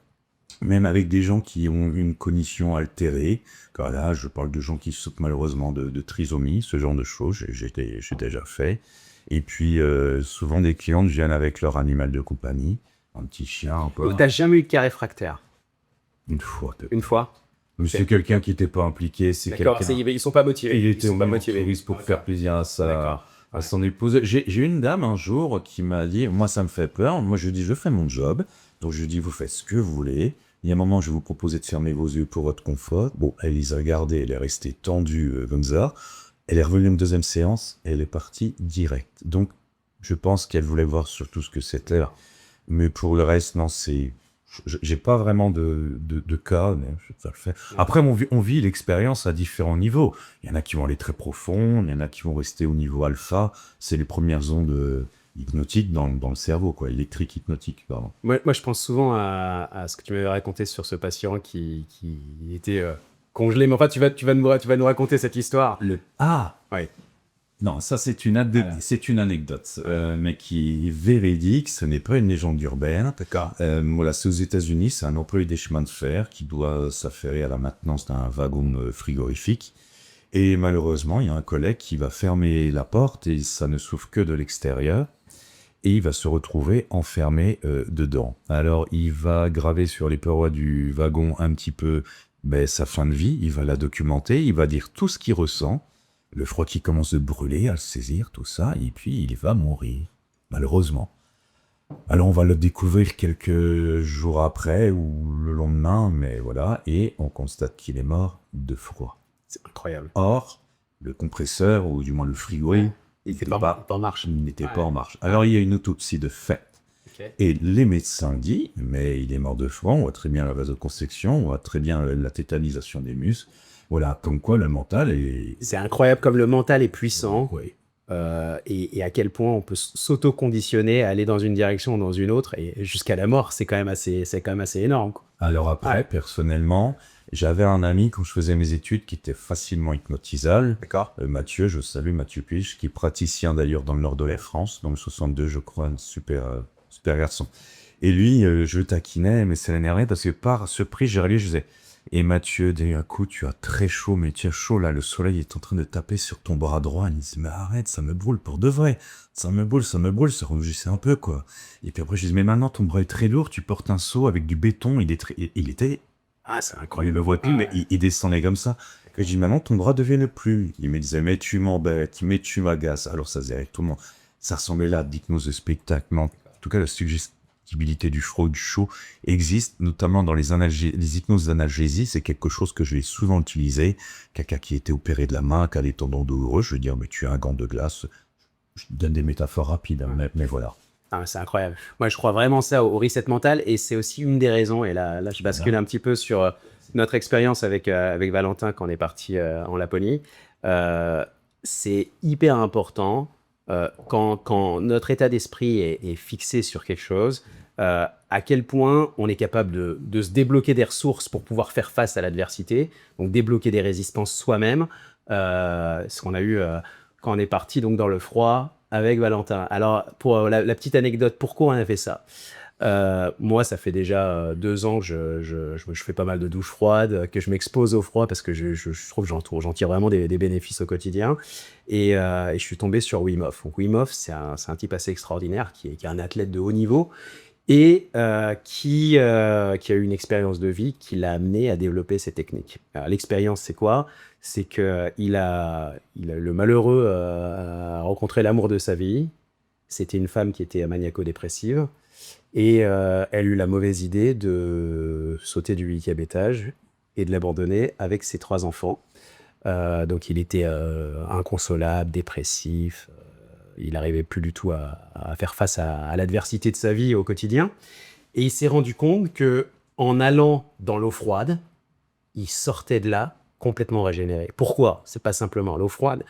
même avec des gens qui ont une cognition altérée. Car là, je parle de gens qui souffrent malheureusement de trisomie, ce genre de choses, j'ai déjà fait. Et puis, souvent, des clientes viennent avec leur animal de compagnie, un petit chien, un peu. Donc, t'as jamais eu de cas réfractaire? Une fois. Une fois? Mais c'est quelqu'un qui n'était pas impliqué, c'est D'accord, quelqu'un... ils sont pas motivés. Il était sont pas motivés. pour faire plaisir à D'accord. à son épouse. J'ai eu une dame un jour qui m'a dit, moi ça me fait peur, moi je dis je fais mon job, donc je dis vous faites ce que vous voulez, il y a un moment je vais vous proposer de fermer vos yeux pour votre confort. Bon, elle les a regardés, elle est restée tendue comme ça, elle est revenue une deuxième séance et elle est partie direct. Donc je pense qu'elle voulait voir surtout ce que c'était, mais pour le reste non, c'est... J'ai pas vraiment de cas, mais ça le fait. Après, on vit l'expérience à différents niveaux. Il y en a qui vont aller très profond, il y en a qui vont rester au niveau alpha. C'est les premières ondes hypnotiques dans le cerveau, quoi, électrique hypnotique, pardon. Moi, je pense souvent à ce que tu m'avais raconté sur ce patient qui était congelé. Mais enfin, tu vas nous raconter cette histoire. Ouais. Non, ça c'est une anecdote, mais qui est véridique, ce n'est pas une légende urbaine. D'accord. Voilà, c'est aux États-Unis, c'est un employé des chemins de fer qui doit s'affairer à la maintenance d'un wagon frigorifique. Et malheureusement, il y a un collègue qui va fermer la porte et ça ne s'ouvre que de l'extérieur. Et il va se retrouver enfermé dedans. Alors, il va graver sur les parois du wagon un petit peu sa fin de vie, il va la documenter, il va dire tout ce qu'il ressent. Le froid qui commence à brûler, à le saisir, tout ça, et puis il va mourir, malheureusement. Alors on va le découvrir quelques jours après ou le lendemain, mais voilà, et on constate qu'il est mort de froid. C'est incroyable. Or, le compresseur, ou du moins le frigo, il n'était pas en marche. Il n'était pas en marche. Alors il y a une autopsie de fait. Okay. Et les médecins disent, mais il est mort de froid, on voit très bien la vasoconstriction, on voit très bien la tétanisation des muscles. Voilà, comme quoi le mental est... C'est incroyable comme le mental est puissant. Oui. Et à quel point on peut s'auto-conditionner à aller dans une direction ou dans une autre, et jusqu'à la mort, c'est quand même assez énorme, quoi. Alors après, personnellement, j'avais un ami quand je faisais mes études qui était facilement hypnotisable. D'accord. Mathieu, je salue Mathieu Piche, qui est praticien d'ailleurs dans le nord de la France, dans le 62, je crois, un super garçon. Et lui, je le taquinais, mais ça l'énervait parce que par ce prix, je disais... Et Mathieu, d'un coup, tu as très chaud, mais tu as chaud là, le soleil est en train de taper sur ton bras droit. Il me dit, mais arrête, ça me brûle pour de vrai. Ça me brûle, ça rougissait un peu, quoi. Et puis après, je dis, mais maintenant, ton bras est très lourd, tu portes un seau avec du béton, il était... Ah, c'est incroyable, il me voit plus, mais il descendait comme ça. Et je dis, maintenant, ton bras devient le plus. Il me disait, mais tu m'embêtes, mais tu m'agaces. Alors ça faisait tout le monde. Ça ressemblait là à d'hypnose de spectacle, mais en tout cas, la suggestion du froid ou du chaud existe, notamment dans les hypnoses d'analgésie. C'est quelque chose que je vais souvent utiliser. Quelqu'un qui était opéré de la main, qui a des tendons douloureux, je vais dire, mais tu as un gant de glace. Je donne des métaphores rapides, mais voilà. Ah, c'est incroyable. Moi, je crois vraiment ça au reset mental et c'est aussi une des raisons. Et là je bascule un petit peu sur notre expérience avec Valentin quand on est parti en Laponie. C'est hyper important quand notre état d'esprit est fixé sur quelque chose, à quel point on est capable de se débloquer des ressources pour pouvoir faire face à l'adversité, donc débloquer des résistances soi-même, ce qu'on a eu quand on est parti donc dans le froid avec Valentin. Alors, pour la petite anecdote, pourquoi on a fait ça? Moi, ça fait déjà 2 ans que je fais pas mal de douches froides, que je m'expose au froid parce que je trouve que j'en tire vraiment des bénéfices au quotidien. Et je suis tombé sur Wim Hof. Donc, Wim Hof, c'est un type assez extraordinaire qui est un athlète de haut niveau et qui a eu une expérience de vie qui l'a amené à développer ces techniques. Alors, l'expérience, c'est quoi? C'est que le malheureux a rencontré l'amour de sa vie. C'était une femme qui était maniaco-dépressive. Et elle a eu la mauvaise idée de sauter du 8e étage et de l'abandonner avec ses 3 enfants. Donc il était inconsolable, dépressif. Il n'arrivait plus du tout à faire face à l'adversité de sa vie au quotidien. Et il s'est rendu compte que en allant dans l'eau froide, il sortait de là complètement régénéré. Pourquoi? C'est pas simplement l'eau froide.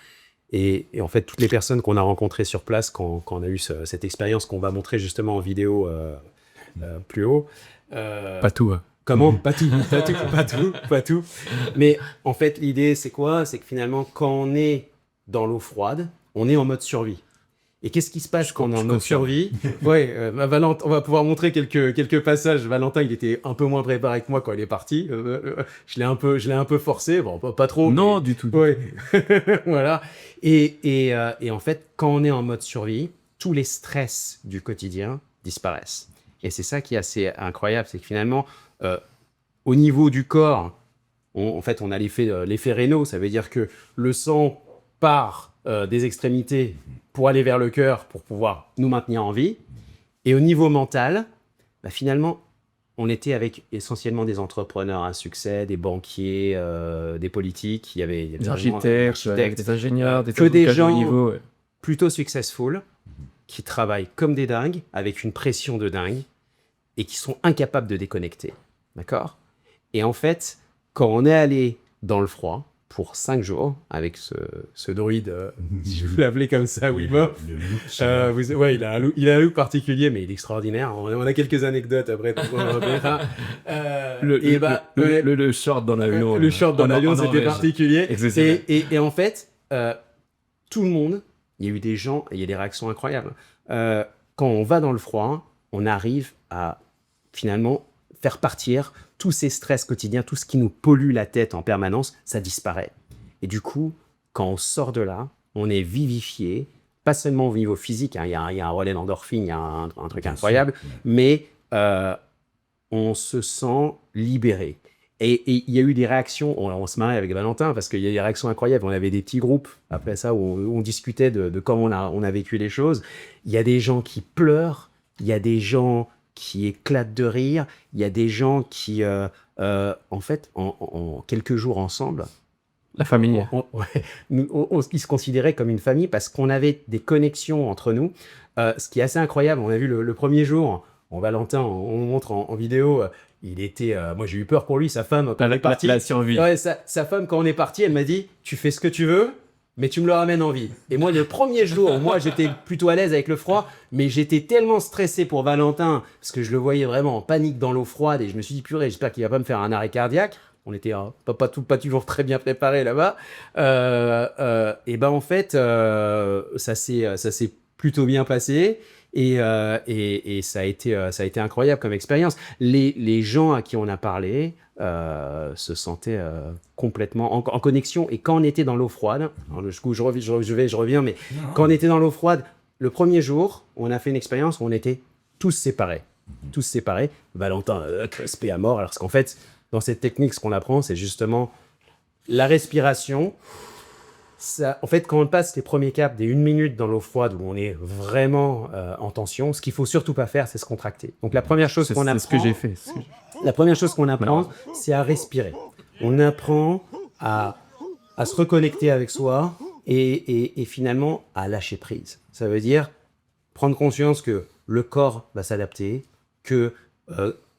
Et en fait, toutes les personnes qu'on a rencontrées sur place quand on a eu cette expérience qu'on va montrer justement en vidéo plus haut. Pas tout. Comment? Pas tout, pas tout. Mais en fait, l'idée, c'est quoi? C'est que finalement, quand on est dans l'eau froide, on est en mode survie. Et qu'est-ce qui se passe quand on est en mode survie? Ouais, Valentin, on va pouvoir montrer quelques passages. Valentin, il était un peu moins préparé que moi quand il est parti. Je l'ai un peu forcé, bon, pas trop. Non, mais... du tout. Ouais, voilà. Et en fait, quand on est en mode survie, tous les stress du quotidien disparaissent. Et c'est ça qui est assez incroyable, c'est que finalement, au niveau du corps, on a l'effet Raynaud, ça veut dire que le sang part des extrémités pour aller vers le cœur, pour pouvoir nous maintenir en vie. Et au niveau mental, finalement, on était avec essentiellement des entrepreneurs à succès, des banquiers, des politiques. Il y avait des architectes, des ingénieurs, des gens de niveau, ouais. Plutôt successful, qui travaillent comme des dingues, avec une pression de dingue, et qui sont incapables de déconnecter. D'accord? Et en fait, quand on est allé dans le froid, pour 5 jours, avec ce druide, si je veux l'appeler comme ça, Wim Hof. Ouais, il a un look particulier, mais il est extraordinaire. On a quelques anecdotes après. Le short dans l'avion. Le short dans l'avion, c'était particulier. Et en fait, tout le monde, il y a eu des gens, il y a des réactions incroyables. Quand on va dans le froid, on arrive à finalement faire partir tous ces stress quotidiens, tout ce qui nous pollue la tête en permanence, ça disparaît. Et du coup, quand on sort de là, on est vivifié, pas seulement au niveau physique, il y a un relais d'endorphine, il y a un truc incroyable, mais on se sent libéré. Et il y a eu des réactions, on se marrait avec Valentin, parce qu'il y a des réactions incroyables. On avait des petits groupes, après ça, où on discutait de comment on a vécu les choses. Il y a des gens qui pleurent, il y a des gens qui éclatent de rire. Il y a des gens qui, en fait, en quelques jours ensemble... La famille. Ils se considéraient comme une famille parce qu'on avait des connexions entre nous. Ce qui est assez incroyable, on a vu le premier jour, Valentin, on montre en vidéo, il était... moi, j'ai eu peur pour lui, sa femme, quand on est parti. La survie. Ouais, sa femme, quand on est parti, elle m'a dit, tu fais ce que tu veux, mais tu me le ramènes en vie. Et moi, le premier jour, moi, j'étais plutôt à l'aise avec le froid, mais j'étais tellement stressé pour Valentin, parce que je le voyais vraiment en panique dans l'eau froide, et je me suis dit, purée, j'espère qu'il va pas me faire un arrêt cardiaque. On était pas toujours très bien préparés là-bas. Et ben en fait, ça s'est plutôt bien passé. Et ça a été incroyable comme expérience. Les gens à qui on a parlé se sentaient complètement en connexion. Et quand on était dans l'eau froide, alors, je reviens, mais quand on était dans l'eau froide, le premier jour, on a fait une expérience où on était tous séparés. Valentin crispé à mort, alors qu'en fait, dans cette technique, ce qu'on apprend, c'est justement la respiration. Ça, en fait, quand on passe les premiers caps des 1 minute dans l'eau froide où on est vraiment en tension, ce qu'il faut surtout pas faire, c'est se contracter. Donc la première chose qu'on apprend, c'est ce que j'ai fait. La première chose qu'on apprend, c'est à respirer. On apprend à se reconnecter avec soi et finalement à lâcher prise. Ça veut dire prendre conscience que le corps va s'adapter, que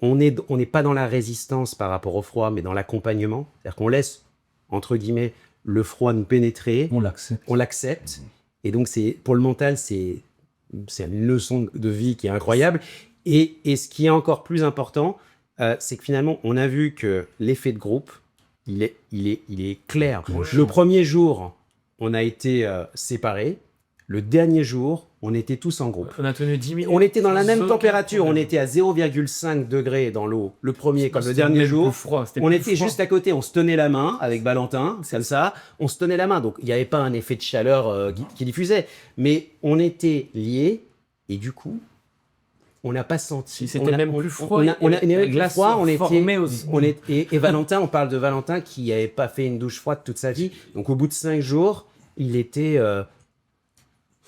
on n'est pas dans la résistance par rapport au froid, mais dans l'accompagnement. C'est-à-dire qu'on laisse, entre guillemets, le froid nous pénétrer, On l'accepte. on l'accepte. Et donc, pour le mental, c'est une leçon de vie qui est incroyable. Et ce qui est encore plus important, c'est que finalement, on a vu que l'effet de groupe, il est clair. Le premier jour, on a été séparés. Le dernier jour, on était tous en groupe. On a tenu 10 minutes. On était dans la même sans température, aucun on problème. était à 0,5 degrés dans l'eau, le premier comme le C'était dernier même jour. plus froid, c'était On plus était froid. juste à côté, on se tenait la main avec Valentin, comme ça, on se tenait la main. Donc il n'y avait pas un effet de chaleur qui diffusait, mais on était liés et du coup, on n'a pas senti. C'était même plus froid. On a et la plus glace froid, se on était. formait aussi. Et Valentin, on parle de Valentin qui n'avait pas fait une douche froide toute sa vie. Donc au bout de 5 jours, il était.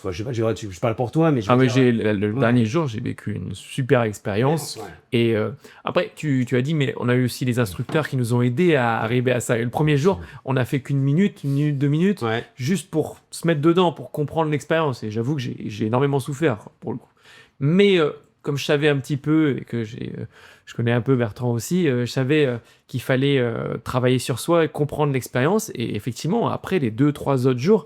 Enfin, je sais pas, je parle pour toi, mais je veux Ah, mais dire, le ouais. dernier jour, j'ai vécu une super expérience. Ouais. Et après, tu as dit, mais on a eu aussi les instructeurs qui nous ont aidés à arriver à ça. Et le premier jour, on a fait qu'une minute, 2 minutes, Ouais. juste pour se mettre dedans, pour comprendre l'expérience. Et j'avoue que j'ai énormément souffert, pour le coup. Mais comme je savais un petit peu, et que je connais un peu Bertrand aussi, je savais qu'il fallait travailler sur soi et comprendre l'expérience. Et effectivement, après les 2-3 autres jours,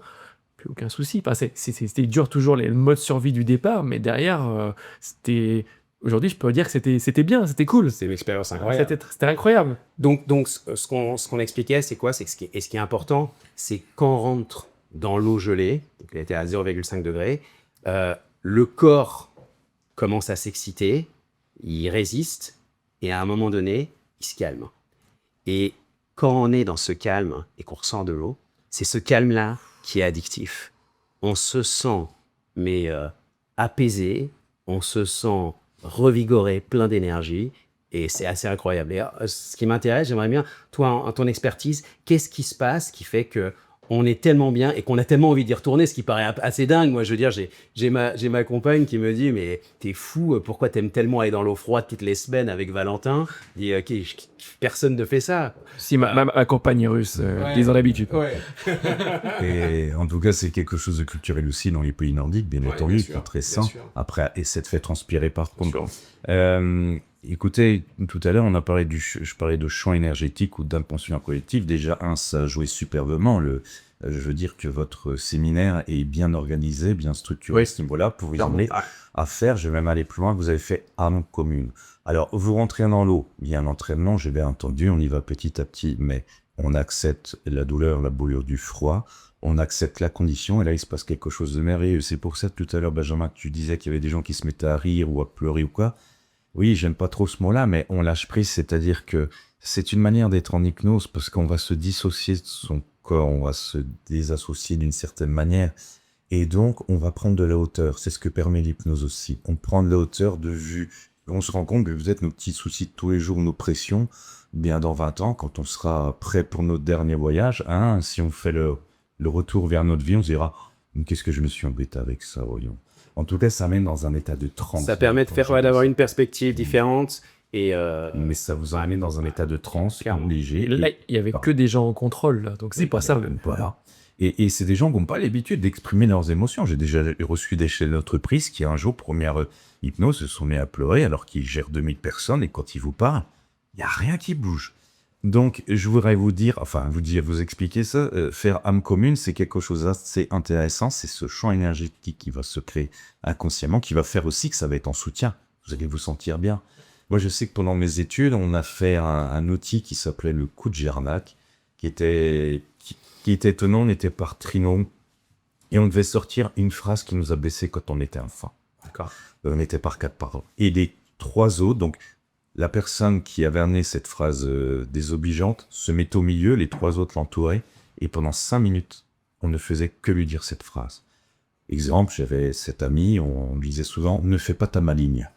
plus aucun souci. Enfin, c'était dur toujours, le mode survie du départ, mais derrière, c'était... Aujourd'hui, je peux dire que c'était bien, c'était cool. C'est une expérience incroyable. C'était incroyable. Donc ce qu'on expliquait, c'est quoi? C'est que ce qui est important, c'est quand on rentre dans l'eau gelée, donc elle était à 0,5 degrés, le corps commence à s'exciter, il résiste, et à un moment donné, il se calme. Et quand on est dans ce calme et qu'on ressort de l'eau, c'est ce calme-là qui est addictif. On se sent apaisé, on se sent revigoré, plein d'énergie, et c'est assez incroyable. Et ce qui m'intéresse, j'aimerais bien, toi, en ton expertise, qu'est-ce qui se passe qui fait que on est tellement bien et qu'on a tellement envie d'y retourner, ce qui paraît assez dingue. Moi, je veux dire, j'ai ma compagne qui me dit, mais t'es fou, pourquoi t'aimes tellement aller dans l'eau froide toutes les semaines avec Valentin? Je dis, personne ne fait ça. Si, ma compagne est russe, ils ont l'habitude. Et en tout cas, c'est quelque chose de culturel aussi dans les pays nordiques, bien entendu, bien qui sûr, est très bien sain. sûr. Après, et ça te fait transpirer par contre. sûr. Écoutez, tout à l'heure, on a parlé je parlais de champ énergétique ou d'inconscient collectif. Déjà, ça a joué superbement. Je veux dire que votre séminaire est bien organisé, bien structuré à ce niveau-là pour vous emmener à faire, je vais même aller plus loin, vous avez fait âme commune. Alors, vous rentrez dans l'eau, il y a un entraînement, j'ai bien entendu, on y va petit à petit, mais on accepte la douleur, la brûlure du froid, on accepte la condition, et là, il se passe quelque chose de merveilleux. C'est pour ça, tout à l'heure, Benjamin, que tu disais qu'il y avait des gens qui se mettaient à rire ou à pleurer ou quoi. Oui, j'aime pas trop ce mot-là, mais on lâche prise, c'est-à-dire que c'est une manière d'être en hypnose, parce qu'on va se dissocier de son corps, on va se désassocier d'une certaine manière, et donc on va prendre de la hauteur. C'est ce que permet l'hypnose aussi. On prend de la hauteur de vue. On se rend compte que peut-être nos petits soucis de tous les jours, nos pressions, bien dans 20 ans, quand on sera prêt pour notre dernier voyage, si on fait le retour vers notre vie, on se dira « Qu'est-ce que je me suis embêté avec ça, voyons ». En tout cas, ça mène dans un état de transe. Ça permet d'avoir une perspective différente. Mais ça vous amène dans un état de transe léger. Et là, il y avait que des gens en contrôle, là, donc c'est pas ça. Voilà. Et c'est des gens qui n'ont pas l'habitude d'exprimer leurs émotions. J'ai déjà reçu des chefs d'entreprise qui, un jour, première hypnose, se sont mis à pleurer alors qu'ils gèrent 2000 personnes et quand ils vous parlent, il n'y a rien qui bouge. Donc, je voudrais vous dire, vous expliquer ça. Faire âme commune, c'est quelque chose d'assez intéressant. C'est ce champ énergétique qui va se créer inconsciemment, qui va faire aussi que ça va être en soutien. Vous allez vous sentir bien. Moi, je sais que pendant mes études, on a fait un outil qui s'appelait le coup de Jarnac, qui était étonnant. On était par trinôme et on devait sortir une phrase qui nous a blessés quand on était enfant. D'accord. On était par 4 paroles. Et les 3 autres, donc la personne qui avait amené cette phrase désobligeante se met au milieu, les 3 autres l'entouraient, et pendant 5 minutes, on ne faisait que lui dire cette phrase. Exemple, j'avais cet ami, on lui disait souvent « Ne fais pas ta maligne ».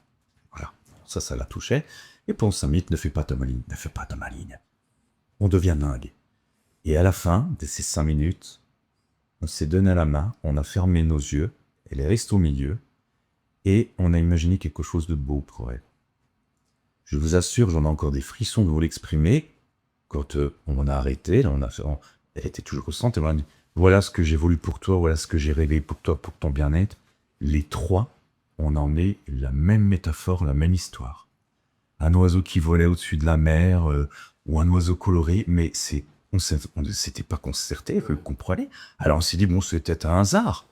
Voilà, ça la touchait. Et pendant 5 minutes, « Ne fais pas ta maligne, ne fais pas ta maligne ». On devient dingue. Et à la fin de ces 5 minutes, on s'est donné la main, on a fermé nos yeux, elle est restée au milieu, et on a imaginé quelque chose de beau pour elle. Je vous assure, j'en ai encore des frissons de vous l'exprimer. Quand on a arrêté, elle était toujours au centre, elle m'a dit « Voilà ce que j'ai voulu pour toi, voilà ce que j'ai rêvé pour toi, pour ton bien-être ». Les 3, on en est la même métaphore, la même histoire. Un oiseau qui volait au-dessus de la mer, ou un oiseau coloré, mais on ne s'était pas concerté, vous comprenez? Alors on s'est dit, bon, c'était un hasard.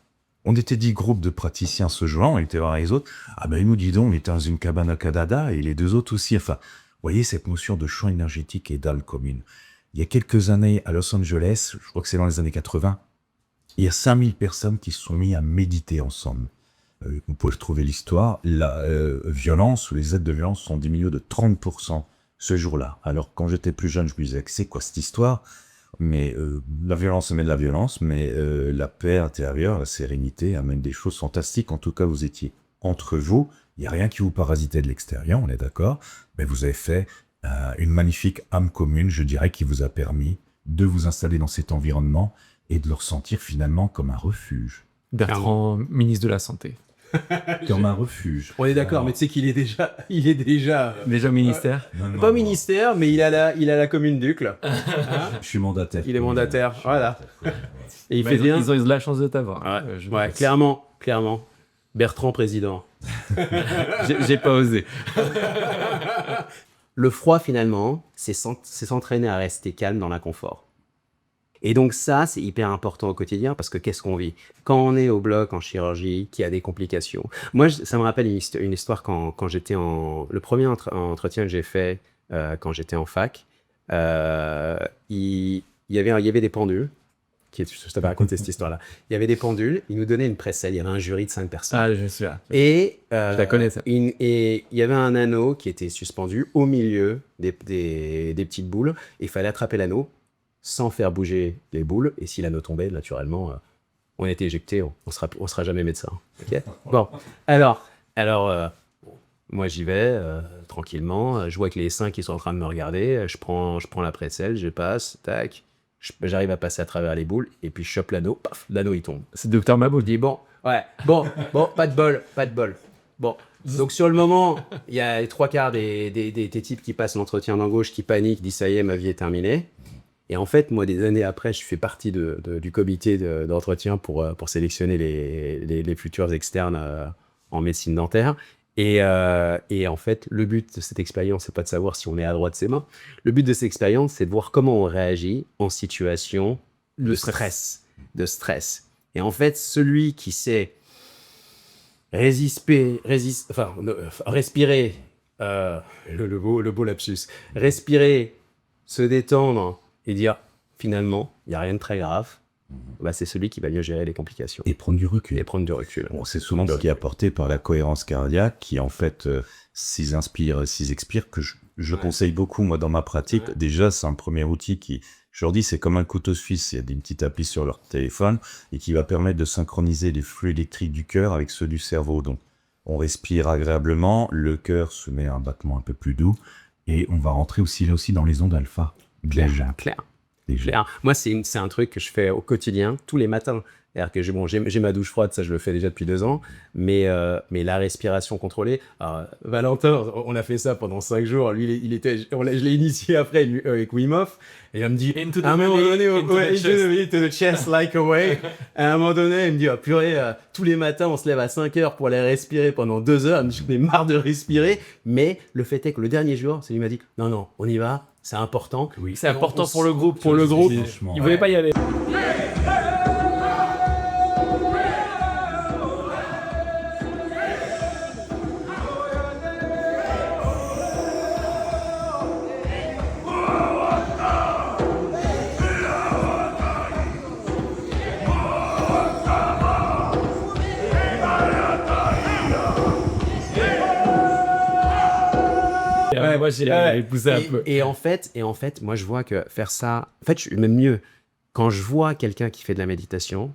On était 10 groupes de praticiens ce jour-là, on était voir les autres. Ah ben nous, dis donc, on était dans une cabane à Canada, et les 2 autres aussi. Enfin, vous voyez cette notion de champ énergétique et dalle commune. Il y a quelques années, à Los Angeles, je crois que c'est dans les années 80, il y a 5000 personnes qui se sont mis à méditer ensemble. Vous pouvez retrouver l'histoire. La violence ou les actes de violence sont diminués de 30% ce jour-là. Alors, quand j'étais plus jeune, je me disais, c'est quoi cette histoire? Mais la violence amène la violence, mais la paix intérieure, la sérénité amène des choses fantastiques. En tout cas, vous étiez entre vous. Il n'y a rien qui vous parasitait de l'extérieur, on est d'accord. Mais vous avez fait une magnifique âme commune, je dirais, qui vous a permis de vous installer dans cet environnement et de le ressentir finalement comme un refuge. Bertrand, ministre de la Santé. Comme un refuge. On est d'accord, mais tu sais qu'il est déjà... Déjà ministère. Non, Pas ministère, mais il a la commune d'Ucle. Je suis mandataire. Il est mandataire, voilà. Et il Bah, fait bien. Ils ont eu de la chance de t'avoir. Ouais, clairement. Bertrand président. J'ai pas osé. Le froid, finalement, c'est s'entraîner à rester calme dans l'inconfort. Et donc ça, c'est hyper important au quotidien parce que qu'est-ce qu'on vit? Quand on est au bloc en chirurgie, qu'il y a des complications. Moi, ça me rappelle une histoire quand j'étais le premier entretien que j'ai fait quand j'étais en fac, il y avait des pendules. Je t'avais raconté cette histoire-là. Il y avait des pendules, ils nous donnaient une précelle, il y avait un jury de 5 personnes. Ah, je suis là. Et Je la connais, ça. et il y avait un anneau qui était suspendu au milieu des petites boules. Et il fallait attraper l'anneau sans faire bouger les boules. Et si l'anneau tombait, naturellement, on était éjecté. On sera jamais médecin. Ok. Bon, alors, moi j'y vais tranquillement. Je vois que les 5 ils sont en train de me regarder. Je prends la précelle, je passe, tac. J'arrive à passer à travers les boules et puis je chope l'anneau. Paf, l'anneau il tombe. C'est Docteur Mabo. Je dis bon, pas de bol. Bon, donc sur le moment, il y a les 3/4 des types qui passent l'entretien d'embauche, qui paniquent, disent ça y est, ma vie est terminée. Et en fait, moi, des années après, je fais partie du comité d'entretien pour sélectionner les futurs externes en médecine dentaire. Et en fait, le but de cette expérience, c'est pas de savoir si on est à droite de ses mains. Le but de cette expérience, c'est de voir comment on réagit en situation de stress. Et en fait, celui qui sait respirer, le beau lapsus, respirer, se détendre et dire finalement, il n'y a rien de très grave, bah, c'est celui qui va mieux gérer les complications. Et prendre du recul. Bon, c'est souvent ce qui est apporté par la cohérence cardiaque, qui en fait, s'ils inspirent, s'ils expirent, que je conseille beaucoup, moi, dans ma pratique. Ouais. Déjà, c'est un premier outil qui, je leur dis, c'est comme un couteau suisse. Il y a une petite appli sur leur téléphone et qui va permettre de synchroniser les flux électriques du cœur avec ceux du cerveau. Donc, on respire agréablement, le cœur se met à un battement un peu plus doux et on va rentrer aussi là aussi dans les ondes alpha. Clair. Moi, c'est un truc que je fais au quotidien, tous les matins. C'est-à-dire que j'ai ma douche froide, ça je le fais déjà depuis 2 ans, mais la respiration contrôlée. Alors, Valentin, on a fait ça pendant 5 jours. Lui, je l'ai initié après avec Wim Hof, et il me dit à un moment donné, into the chest like away. À un moment donné, il me dit purée, tous les matins on se lève à 5 heures pour aller respirer pendant 2 heures. J'en ai marre de respirer, mais le fait est que le dernier jour, il m'a dit non, on y va. C'est important. Oui. C'est important pour le groupe. Il voulait pas y aller. Moi, j'ai poussé un peu. Et en fait, moi, je vois que faire ça... En fait, même mieux, quand je vois quelqu'un qui fait de la méditation,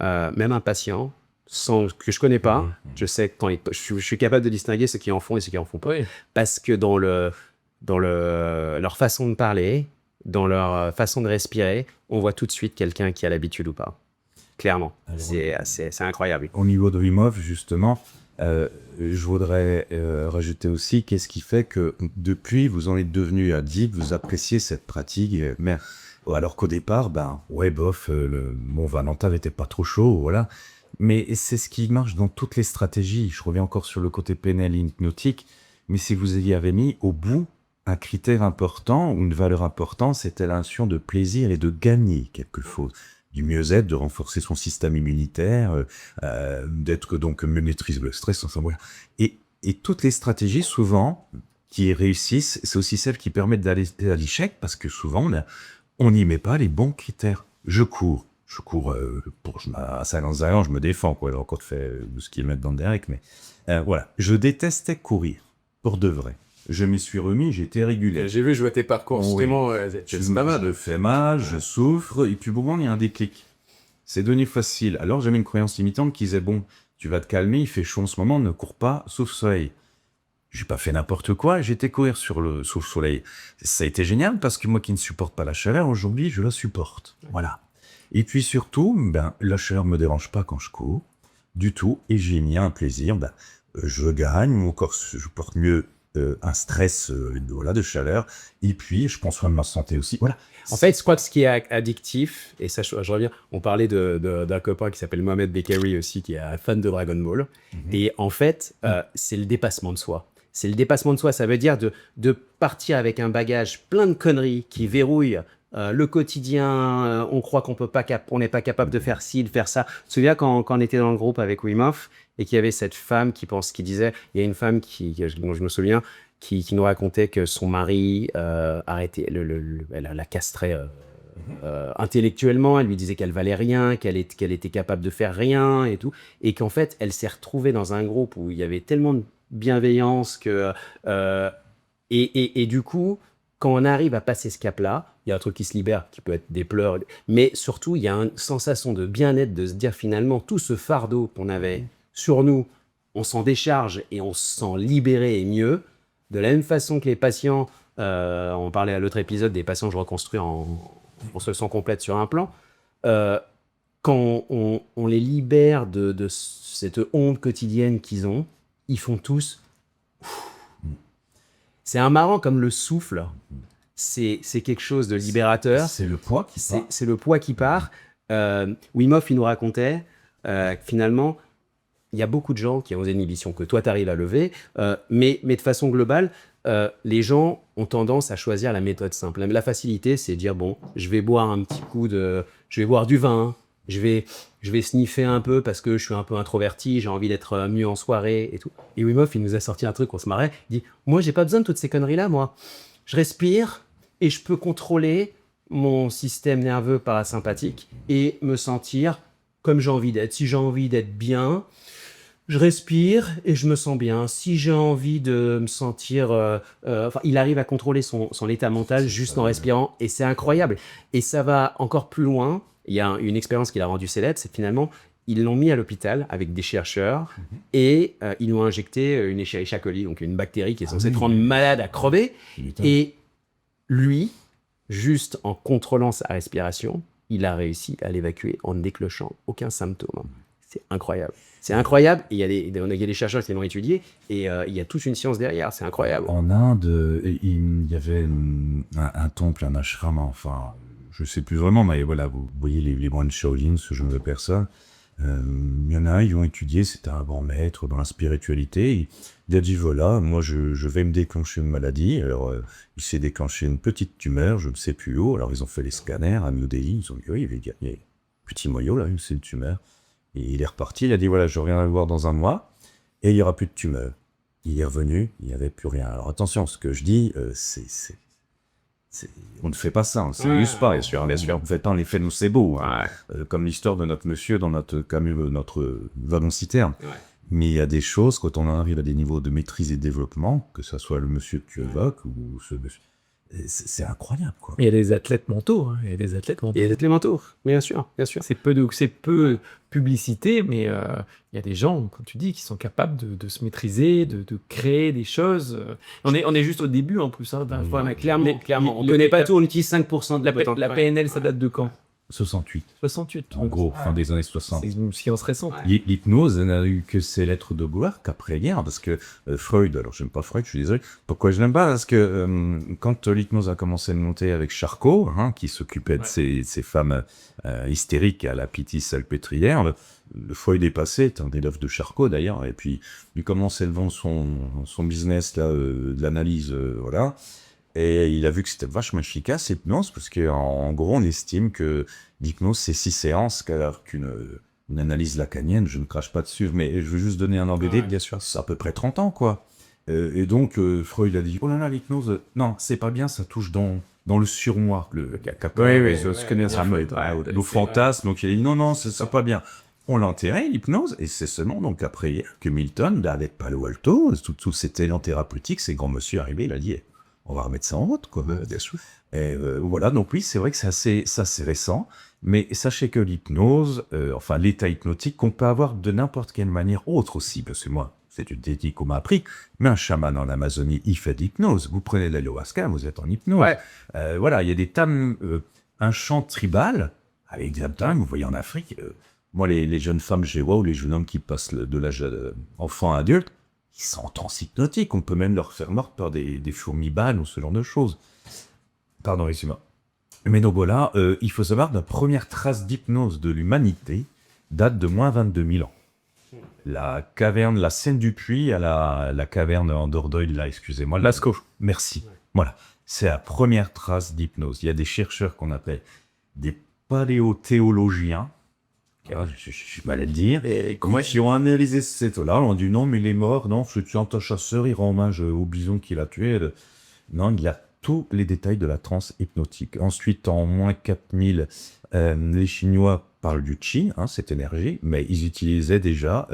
même un patient, que je connais pas, je sais quand je suis capable de distinguer ceux qui en font et ceux qui en font pas. Oui. Parce que dans leur façon de parler, dans leur façon de respirer, on voit tout de suite quelqu'un qui a l'habitude ou pas. Clairement. C'est incroyable. Au niveau de Wim Hof, justement... je voudrais rajouter aussi qu'est-ce qui fait que depuis vous en êtes devenu addict, vous appréciez cette pratique, mais alors qu'au départ, mon Valentin n'était pas trop chaud, voilà. Mais c'est ce qui marche dans toutes les stratégies. Je reviens encore sur le côté PNL hypnotique, mais si vous y avez mis au bout un critère important ou une valeur importante, c'était la notion de plaisir et de gagner quelque chose. Du mieux-être, de renforcer son système immunitaire, d'être donc mieux maîtriser le stress, enfin voilà. Et toutes les stratégies, souvent, qui réussissent, c'est aussi celles qui permettent d'aller à l'échec, parce que souvent, on n'y met pas les bons critères. Je cours à 50 ans, je me défends, quoi. J'ai encore fait 12 km dans le direct, mais voilà. Je détestais courir, pour de vrai. Je m'y suis remis, j'étais régulier. J'ai vu, je vois tes parcours, Oui. justement, c'est pas mal. Je fais mal, je souffre, et puis au moment, il y a un déclic. C'est devenu facile. Alors j'avais une croyance limitante qui disait, bon, tu vas te calmer, il fait chaud en ce moment, ne cours pas sous le soleil. J'ai pas fait n'importe quoi, j'étais courir sous le soleil. Ça a été génial, parce que moi qui ne supporte pas la chaleur, aujourd'hui, je la supporte. Voilà. Et puis surtout, la chaleur me dérange pas quand je cours, du tout, et j'ai mis un plaisir, je gagne, mon corps, je porte mieux un stress de chaleur, et puis je prends soin de ma santé aussi. Voilà. En fait, je crois que ce qui est addictif, et ça je reviens, on parlait d'un copain qui s'appelle Mohamed Bekari aussi, qui est fan de Dragon Ball, et en fait, c'est le dépassement de soi. C'est le dépassement de soi, ça veut dire de partir avec un bagage plein de conneries qui verrouillent le quotidien, on croit on n'est pas capable de faire ci, de faire ça. Je me souviens quand on était dans le groupe avec Wim Hof et qu'il y avait cette femme qui disait, il y a une femme dont je me souviens, qui nous racontait que son mari arrêtait, elle la castrait intellectuellement, elle lui disait qu'elle valait rien, qu'elle était capable de faire rien et tout, et qu'en fait, elle s'est retrouvée dans un groupe où il y avait tellement de bienveillance et du coup, quand on arrive à passer ce cap-là, il y a un truc qui se libère, qui peut être des pleurs, mais surtout, il y a une sensation de bien-être, de se dire finalement, tout ce fardeau qu'on avait sur nous, on s'en décharge et on se sent libéré et mieux. De la même façon que les patients, on parlait à l'autre épisode des patients que je reconstruis en construction complète sur un plan, quand on les libère de cette honte quotidienne qu'ils ont, ils font tous... C'est un marrant comme le souffle. C'est quelque chose de libérateur. C'est le poids qui part. C'est le poids qui part. Wim Hof, il nous racontait que finalement, il y a beaucoup de gens qui ont des inhibitions que toi, tu arrives à lever. Mais de façon globale, les gens ont tendance à choisir la méthode simple. La facilité, c'est de dire, bon, je vais boire un petit coup je vais boire du vin, je vais sniffer un peu parce que je suis un peu introverti, j'ai envie d'être mieux en soirée et tout. Et Wim Hof, il nous a sorti un truc, on se marrait. Il dit, moi, j'ai pas besoin de toutes ces conneries-là, moi. Je respire et je peux contrôler mon système nerveux parasympathique et me sentir comme j'ai envie d'être. Si j'ai envie d'être bien, je respire et je me sens bien. Si j'ai envie de me sentir... il arrive à contrôler son état mental juste en respirant et c'est incroyable. Et ça va encore plus loin. Il y a une expérience qui l'a rendu célèbre, c'est finalement, ils l'ont mis à l'hôpital avec des chercheurs et ils lui ont injecté une Escherichia coli, donc une bactérie qui est censée te rendre malade à crever. Et lui, juste en contrôlant sa respiration, il a réussi à l'évacuer en ne déclenchant aucun symptôme. C'est incroyable. C'est incroyable. Et il y a des chercheurs qui l'ont étudié et il y a toute une science derrière. C'est incroyable. En Inde, il y avait un temple, un ashram, enfin... Je sais plus vraiment, mais voilà, vous voyez les moines Shaolin, ce genre de personnes. Il y en a un, ils ont étudié, c'était un grand maître dans la spiritualité. Il a dit, voilà, moi je vais me déclencher une maladie. Alors, il s'est déclenché une petite tumeur, je ne sais plus où. Alors, ils ont fait les scanners à New Delhi. Ils ont dit, oui, il y a un petit moyau là, c'est une tumeur. Et il est reparti, il a dit, voilà, je reviens le voir dans un mois, et il n'y aura plus de tumeur. Il est revenu, il n'y avait plus rien. Alors, attention, ce que je dis, on ne fait pas ça, on ne s'amuse pas, bien sûr. On ne fait pas un effet nocebo, hein. Comme l'histoire de notre monsieur dans notre wagon-citerne. Ouais. Mais il y a des choses, quand on arrive à des niveaux de maîtrise et de développement, que ce soit le monsieur que tu évoques ou ce monsieur, c'est incroyable, quoi. Il y a des athlètes mentaux, hein. Il y a des athlètes mentaux, bien sûr. C'est peu publicité, mais il y a des gens, comme tu dis, qui sont capables de se maîtriser, de créer des choses. On est juste au début, en plus. Hein, clairement. On ne connaît pas tout, on utilise 5% de la potentiel. La PNL, ça date de quand ? 68. 68. En gros, fin des années 60. C'est une science récente. L'hypnose n'a eu que ses lettres de gloire qu'après-guerre, parce que Freud, alors j'aime pas Freud, je suis désolé. Pourquoi je l'aime pas? Parce que quand l'hypnose a commencé à monter avec Charcot, qui s'occupait de ces femmes hystériques à la pitié salpêtrière, le Freud est passé, c'est un élève de Charcot d'ailleurs, et puis il commençait à vendre son business là, de l'analyse, voilà. Et il a vu que c'était vachement efficace, l'hypnose, parce qu'en gros, on estime que l'hypnose, c'est 6 séances, alors qu'une analyse lacanienne, je ne crache pas dessus, mais je veux juste donner un ordre d'idée, bien sûr, c'est à peu près 30 ans, quoi. Et donc, Freud a dit, oh là là, l'hypnose, non, c'est pas bien, ça touche dans le surmoi, ce que le fantasme, donc il a dit, non, c'est pas bien. On l'a enterré, l'hypnose, et c'est seulement donc après que Milton, avec Palo Alto, tout cet élan thérapeutique, ces grands monsieur arrivés, il a dit, on va remettre ça en route, quoi. Bien sûr. Et voilà, donc oui, c'est vrai que c'est assez récent, mais sachez que l'hypnose, enfin l'état hypnotique, qu'on peut avoir de n'importe quelle manière autre aussi, parce que moi, c'est une technique qu'on m'a appris, mais un chaman en Amazonie, il fait de l'hypnose. Vous prenez l'ayahuasca, vous êtes en hypnose. Ouais. Voilà, il y a des tam, un chant tribal, avec des tam, vous voyez en Afrique, moi, les jeunes femmes que je vois, ou les jeunes hommes qui passent de l'âge enfant à adulte, ils sont en transe hypnotique. On peut même leur faire mort par des fourmis balles ou ce genre de choses. Pardon, excuse-moi. Mais donc voilà, il faut savoir que la première trace d'hypnose de l'humanité date de moins 22 000 ans. La caverne, la Seine du Puy, à la caverne en Dordogne, là, excusez-moi. Lascaux. Merci. Voilà, c'est la première trace d'hypnose. Il y a des chercheurs qu'on appelle des paléothéologiens, je suis mal à le dire, et qui ont analysé cet eau-là, on dit non, mais il est mort, non, c'est un chasseur, il rend hommage au bison qu'il a tué. Non, il a tous les détails de la transe hypnotique. Ensuite, en moins 4000, les Chinois parlent du Qi, cette énergie, mais ils utilisaient déjà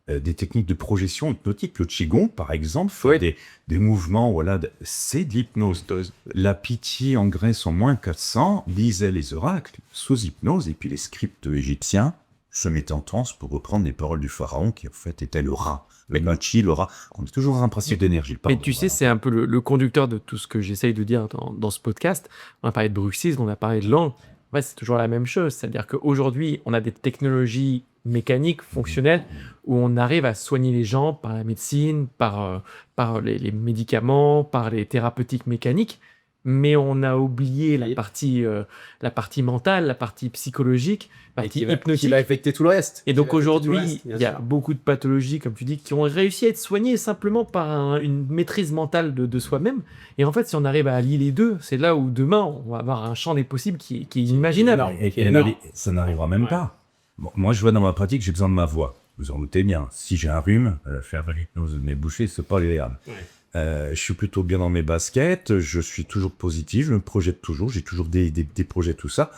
des techniques de projection hypnotique. Le Qigong, par exemple, fait des mouvements, voilà, c'est de l'hypnose. La pitié en Grèce en moins 400 lisait les oracles sous hypnose, et puis les scripts égyptiens se mettaient en transe pour reprendre les paroles du pharaon, qui en fait était le rat. Le Qi, le rat, on est toujours un principe d'énergie. Mais tu sais, c'est un peu le conducteur de tout ce que j'essaye de dire dans ce podcast. On a parlé de bruxisme, on a parlé de langue. En fait, c'est toujours la même chose. C'est-à-dire qu'aujourd'hui, on a des technologies mécaniques, fonctionnelles, où on arrive à soigner les gens par la médecine, par les médicaments, par les thérapeutiques mécaniques, mais on a oublié la partie mentale, la partie psychologique, la partie hypnotique. Qui va affecter tout le reste. Et donc aujourd'hui, il y a beaucoup de pathologies, comme tu dis, qui ont réussi à être soignées simplement par une maîtrise mentale de soi-même. Et en fait, si on arrive à allier les deux, c'est là où demain, on va avoir un champ des possibles qui est inimaginable. Ça n'arrivera même pas. Bon, moi, je vois dans ma pratique, j'ai besoin de ma voix. Vous en doutez bien. Si j'ai un rhume, faire de l'hypnose de mes bouchées, c'est pas l'idéal. Je suis plutôt bien dans mes baskets, je suis toujours positif, je me projette toujours, j'ai toujours des projets, tout ça.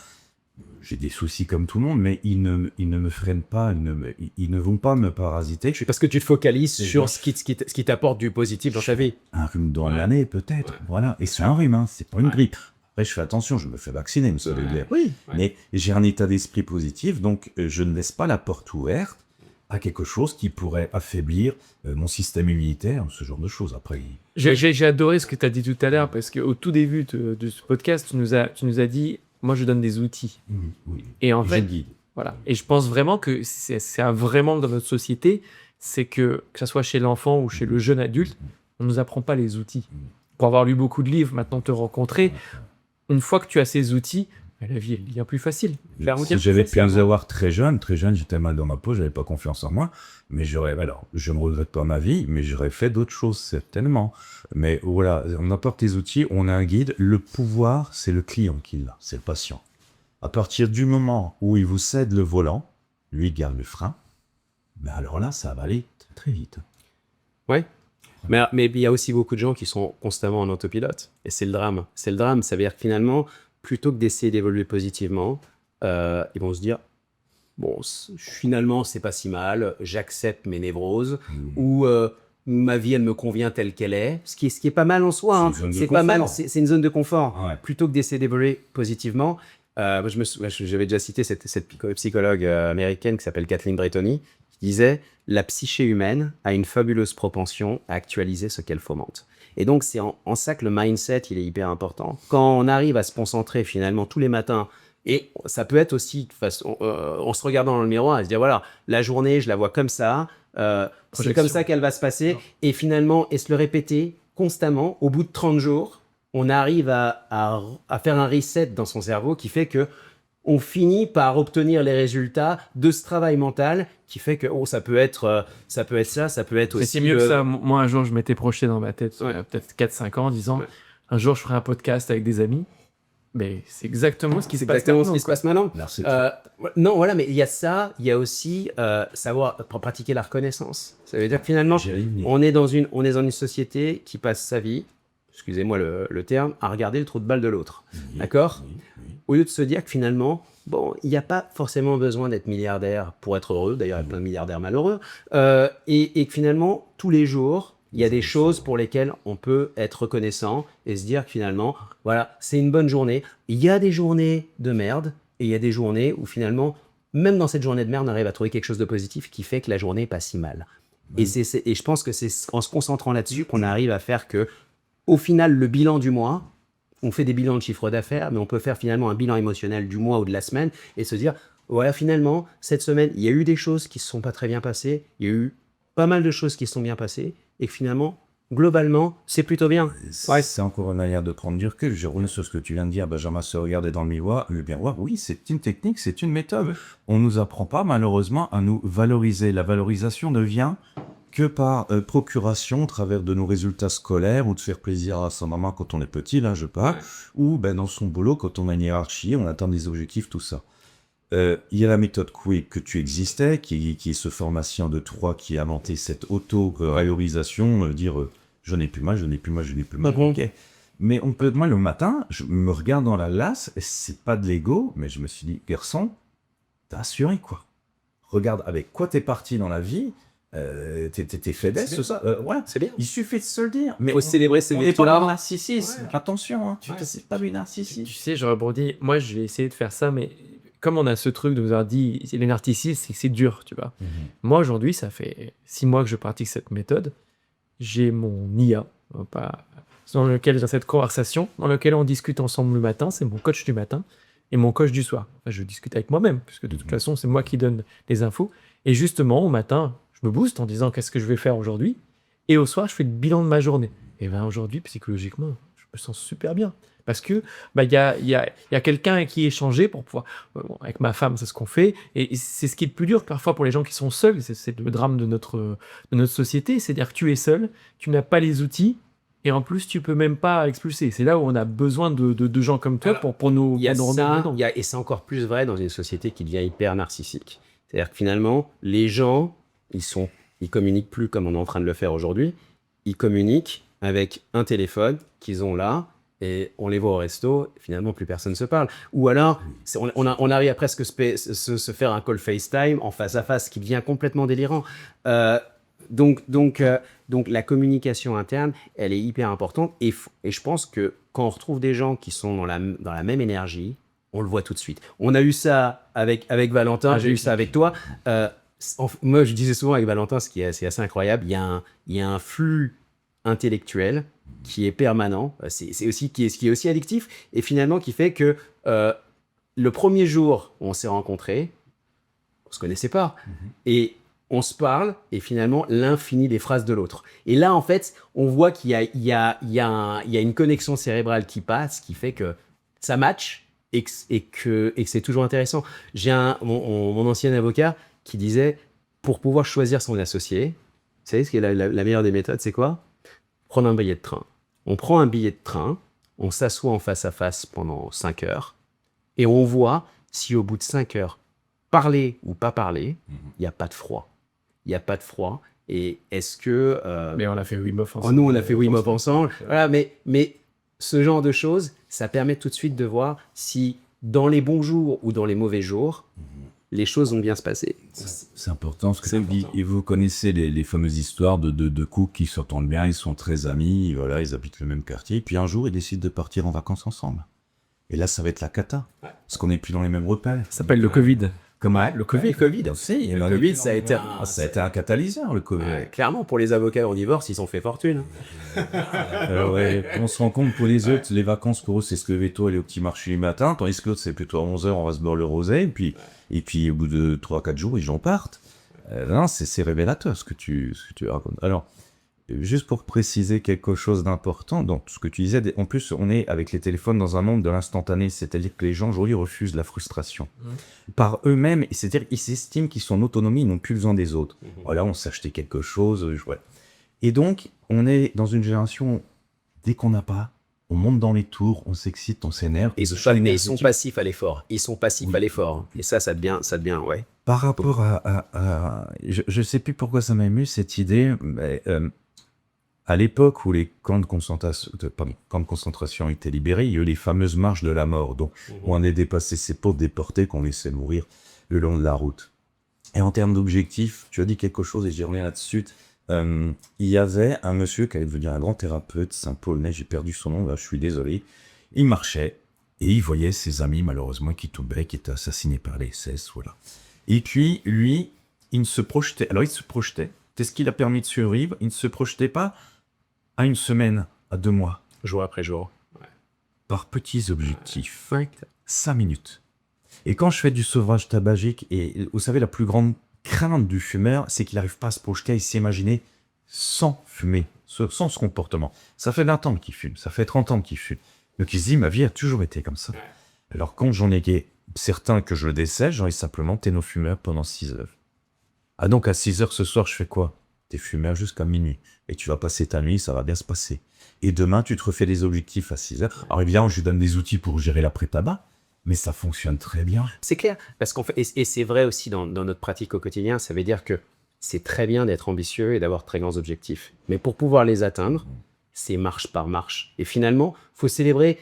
J'ai des soucis comme tout le monde, mais ils ne me freinent pas, ils ne vont pas me parasiter. Parce que tu te focalises sur ce qui t'apporte du positif dans ta vie. Un rhume dans l'année, peut-être, voilà. Et c'est un rhume, c'est pas une grippe. Après, je fais attention, je me fais vacciner, vous savez bien. Mais j'ai un état d'esprit positif, donc je ne laisse pas la porte ouverte à quelque chose qui pourrait affaiblir mon système immunitaire, ce genre de choses. Après, j'ai adoré ce que tu as dit tout à l'heure, parce qu'au tout début de ce podcast, tu nous as dit, moi je donne des outils. Oui. Et en fait, guide. Voilà. Et je pense vraiment que c'est un vrai manque dans notre société, c'est que ce soit chez l'enfant ou chez le jeune adulte, on ne nous apprend pas les outils. Pour avoir lu beaucoup de livres, maintenant te rencontrer, une fois que tu as ces outils, la vie est bien plus facile. J'avais pu les avoir très jeune, j'étais mal dans ma peau, j'avais pas confiance en moi, mais je ne regrette pas ma vie, mais j'aurais fait d'autres choses, certainement. Mais voilà, on apporte les outils, on a un guide, le pouvoir, c'est le client qui l'a, c'est le patient. À partir du moment où il vous cède le volant, lui il garde le frein, ben alors là, ça va aller très, très vite. Ouais. Mais il y a aussi beaucoup de gens qui sont constamment en autopilote, et c'est le drame. C'est le drame, ça veut dire que finalement, plutôt que d'essayer d'évoluer positivement, ils vont se dire, bon, finalement, c'est pas si mal, j'accepte mes névroses, ou ma vie, elle me convient telle qu'elle est, ce qui est pas mal en soi, c'est pas mal, c'est une zone de confort. Ouais. Plutôt que d'essayer d'évoluer positivement, j'avais déjà cité cette psychologue américaine qui s'appelle Kathleen Brittany, qui disait « La psyché humaine a une fabuleuse propension à actualiser ce qu'elle fomente ». Et donc, c'est en ça que le mindset, il est hyper important. Quand on arrive à se concentrer finalement tous les matins Et ça peut être aussi, de façon, en se regardant dans le miroir, et se dire, voilà, la journée, je la vois comme ça, c'est Projection. comme ça qu'elle va se passer. Et finalement, et se le répéter constamment, au bout de 30 jours, on arrive à faire un reset dans son cerveau qui fait que on finit par obtenir les résultats de ce travail mental qui fait que ça peut être ça, ça peut être Mais aussi... c'est mieux que ça. Moi, un jour, je m'étais projeté dans ma tête, peut-être 4-5 ans, en disant un jour, je ferai un podcast avec des amis. Mais c'est exactement ce qui se passe exactement ce maintenant, qui se passe maintenant. Merci. Non, voilà, mais il y a ça, il y a aussi savoir pratiquer la reconnaissance. Ça veut dire que finalement, on est dans une société qui passe sa vie, excusez-moi le terme, à regarder le trou de balle de l'autre. D'accord ? Au lieu de se dire que finalement, bon, il n'y a pas forcément besoin d'être milliardaire pour être heureux. D'ailleurs, il y a plein de milliardaires malheureux. Et que finalement, tous les jours, il y a des choses pour lesquelles on peut être reconnaissant et se dire que finalement, voilà, c'est une bonne journée. Il y a des journées de merde et il y a des journées où finalement, même dans cette journée de merde, on arrive à trouver quelque chose de positif qui fait que la journée n'est pas si mal. Et je pense que c'est en se concentrant là-dessus qu'on arrive à faire que, au final, le bilan du mois, on fait des bilans de chiffre d'affaires, mais on peut faire finalement un bilan émotionnel du mois ou de la semaine et se dire, voilà, finalement, cette semaine, il y a eu des choses qui ne se sont pas très bien passées, il y a eu pas mal de choses qui se sont bien passées, et que finalement, globalement, c'est plutôt bien. C'est encore une manière de prendre du recul. Je reviens sur ce que tu viens de dire, Benjamin, se regarder dans le miroir. Oui, c'est une technique, c'est une méthode. On ne nous apprend pas, malheureusement, à nous valoriser. La valorisation ne vient que par procuration, au travers de nos résultats scolaires, ou de faire plaisir à sa maman quand on est petit, là je parle, ou dans son boulot quand on a une hiérarchie, on atteint des objectifs, tout ça. Il y a la méthode Coué que tu existais, qui est ce formation de toi qui a inventé cette auto-valorisation, dire je n'ai plus mal, je n'ai plus mal, je n'ai plus mal. Okay. Mais moi le matin, je me regarde dans la glace, et c'est pas de l'ego, mais je me suis dit, garçon, t'as assuré quoi. Regarde avec quoi t'es parti dans la vie. T'es fait c'est ça. Ouais, c'est bien. Il suffit de se le dire. Mais faut célébrer ces victoires. Narcissisme. Ouais. Attention, hein. C'est pas du narcissisme. Tu sais, je rebondis. Moi, je vais essayer de faire ça, mais comme on a ce truc de vous avoir dit, les narcissistes, c'est que c'est dur, tu vois. Moi, aujourd'hui, ça fait 6 mois que je pratique cette méthode. J'ai mon IA, dans cette conversation, dans lequel on discute ensemble le matin. C'est mon coach du matin et mon coach du soir. Enfin, je discute avec moi-même, puisque de toute façon, c'est moi qui donne les infos. Et justement, au matin, je me booste en disant qu'est-ce que je vais faire aujourd'hui. Et au soir, je fais le bilan de ma journée. Et bien aujourd'hui, psychologiquement, je me sens super bien. Parce que y a quelqu'un avec qui échanger pour pouvoir... avec ma femme, c'est ce qu'on fait. Et c'est ce qui est le plus dur parfois pour les gens qui sont seuls. C'est le drame de notre société. C'est-à-dire que tu es seul, tu n'as pas les outils. Et en plus, tu peux même pas expulser. C'est là où on a besoin de gens comme toi pour nous... Il y a ça, et c'est encore plus vrai dans une société qui devient hyper narcissique. C'est-à-dire que finalement, les gens... Ils communiquent plus comme on est en train de le faire aujourd'hui. Ils communiquent avec un téléphone qu'ils ont là et on les voit au resto. Et finalement, plus personne se parle. Ou alors, on arrive à presque se faire un call FaceTime en face à face, qui devient complètement délirant. Donc, la communication interne, elle est hyper importante. Et je pense que quand on retrouve des gens qui sont dans la même énergie, on le voit tout de suite. On a eu ça avec Valentin, j'ai eu ça avec toi. Moi, je disais souvent avec Valentin, ce qui est assez incroyable, il y a un flux intellectuel qui est permanent, c'est aussi qui est aussi addictif, et finalement qui fait que le premier jour où on s'est rencontrés, on se connaissait pas, et on se parle, et finalement l'un finit les phrases de l'autre. Et là, en fait, on voit qu'il y a une connexion cérébrale qui passe, qui fait que ça match et que c'est toujours intéressant. J'ai mon ancien avocat qui disait, pour pouvoir choisir son associé, vous savez ce qui est la meilleure des méthodes, c'est quoi ? Prendre un billet de train. On prend un billet de train, on s'assoit en face à face pendant 5 heures, et on voit si au bout de 5 heures, parler ou pas parler, il n'y a pas de froid. Il n'y a pas de froid. Et est-ce que... Mais on a fait Wim Hof ensemble. Nous, on a fait Wim Hof ensemble. Voilà, mais ce genre de choses, ça permet tout de suite de voir si, dans les bons jours ou dans les mauvais jours, les choses vont bien se passer. C'est important ce que tu dis. Et vous connaissez les fameuses histoires de couples qui s'entendent bien, ils sont très amis, voilà, ils habitent le même quartier, puis un jour ils décident de partir en vacances ensemble. Et là, ça va être la cata, parce qu'on n'est plus dans les mêmes repères. Ça s'appelle le Covid. Comment Le Covid. Si, Le Covid, ça a été ça a été un catalyseur, le Covid. clairement, pour les avocats en divorce, ils ont fait fortune. Ouais, on se rend compte pour les autres, les vacances pour eux, c'est se lever tôt, aller au petit marché le matin, tandis que l'autre, c'est plutôt à 11h, on va se boire le rosé, et puis au bout de 3-4 jours, les gens partent. Non, c'est révélateur ce que tu racontes. Alors, juste pour préciser quelque chose d'important, dans ce que tu disais, en plus, on est avec les téléphones dans un monde de l'instantané, c'est-à-dire que les gens aujourd'hui refusent la frustration. Par eux-mêmes, c'est-à-dire qu'ils s'estiment qu'ils sont en autonomie, ils n'ont plus besoin des autres. Voilà, on s'est acheté quelque chose, ouais. Et donc, on est dans une génération, dès qu'on n'a pas, on monte dans les tours, on s'excite, on s'énerve. Et ils sont passifs à l'effort. Ils sont passifs à l'effort. Et ça devient, ouais. Par rapport je sais plus pourquoi ça m'amuse cette idée, mais à l'époque où les camps de concentration étaient libérés, il y a eu les fameuses marches de la mort, donc où on est dépassé ces pauvres déportés qu'on laissait mourir le long de la route. Et en termes d'objectifs, tu as dit quelque chose et j'y reviens là-dessus. Il y avait un monsieur qui allait devenir un grand thérapeute, c'est un Polonais, j'ai perdu son nom, là, je suis désolé. Il marchait et il voyait ses amis malheureusement qui tombaient, qui étaient assassinés par les SS, voilà. Et puis lui, il se projetait, c'est ce qui l'a permis de survivre, il ne se projetait pas à une semaine, à 2 mois. Jour après jour. Par petits objectifs. 5 minutes. Et quand je fais du sevrage tabagique, et vous savez, la plus grande crainte du fumeur, c'est qu'il n'arrive pas à se projeter, à s'imaginer sans fumer, sans ce comportement. Ça fait 20 ans qu'il fume, ça fait 30 ans qu'il fume. Donc il se dit, ma vie a toujours été comme ça. Alors quand j'en ai certains que je décèle, j'en ai simplement, t'es nos fumeurs pendant 6 heures. Ah donc à 6 heures ce soir, je fais quoi? T'es fumeur jusqu'à minuit. Et tu vas passer ta nuit, ça va bien se passer. Et demain, tu te refais des objectifs à 6 heures. Alors évidemment, je lui donne des outils pour gérer l'après-tabac, mais ça fonctionne très bien. C'est clair, parce qu'en fait, et c'est vrai aussi dans notre pratique au quotidien, ça veut dire que c'est très bien d'être ambitieux et d'avoir de très grands objectifs. Mais pour pouvoir les atteindre, c'est marche par marche. Et finalement, faut célébrer.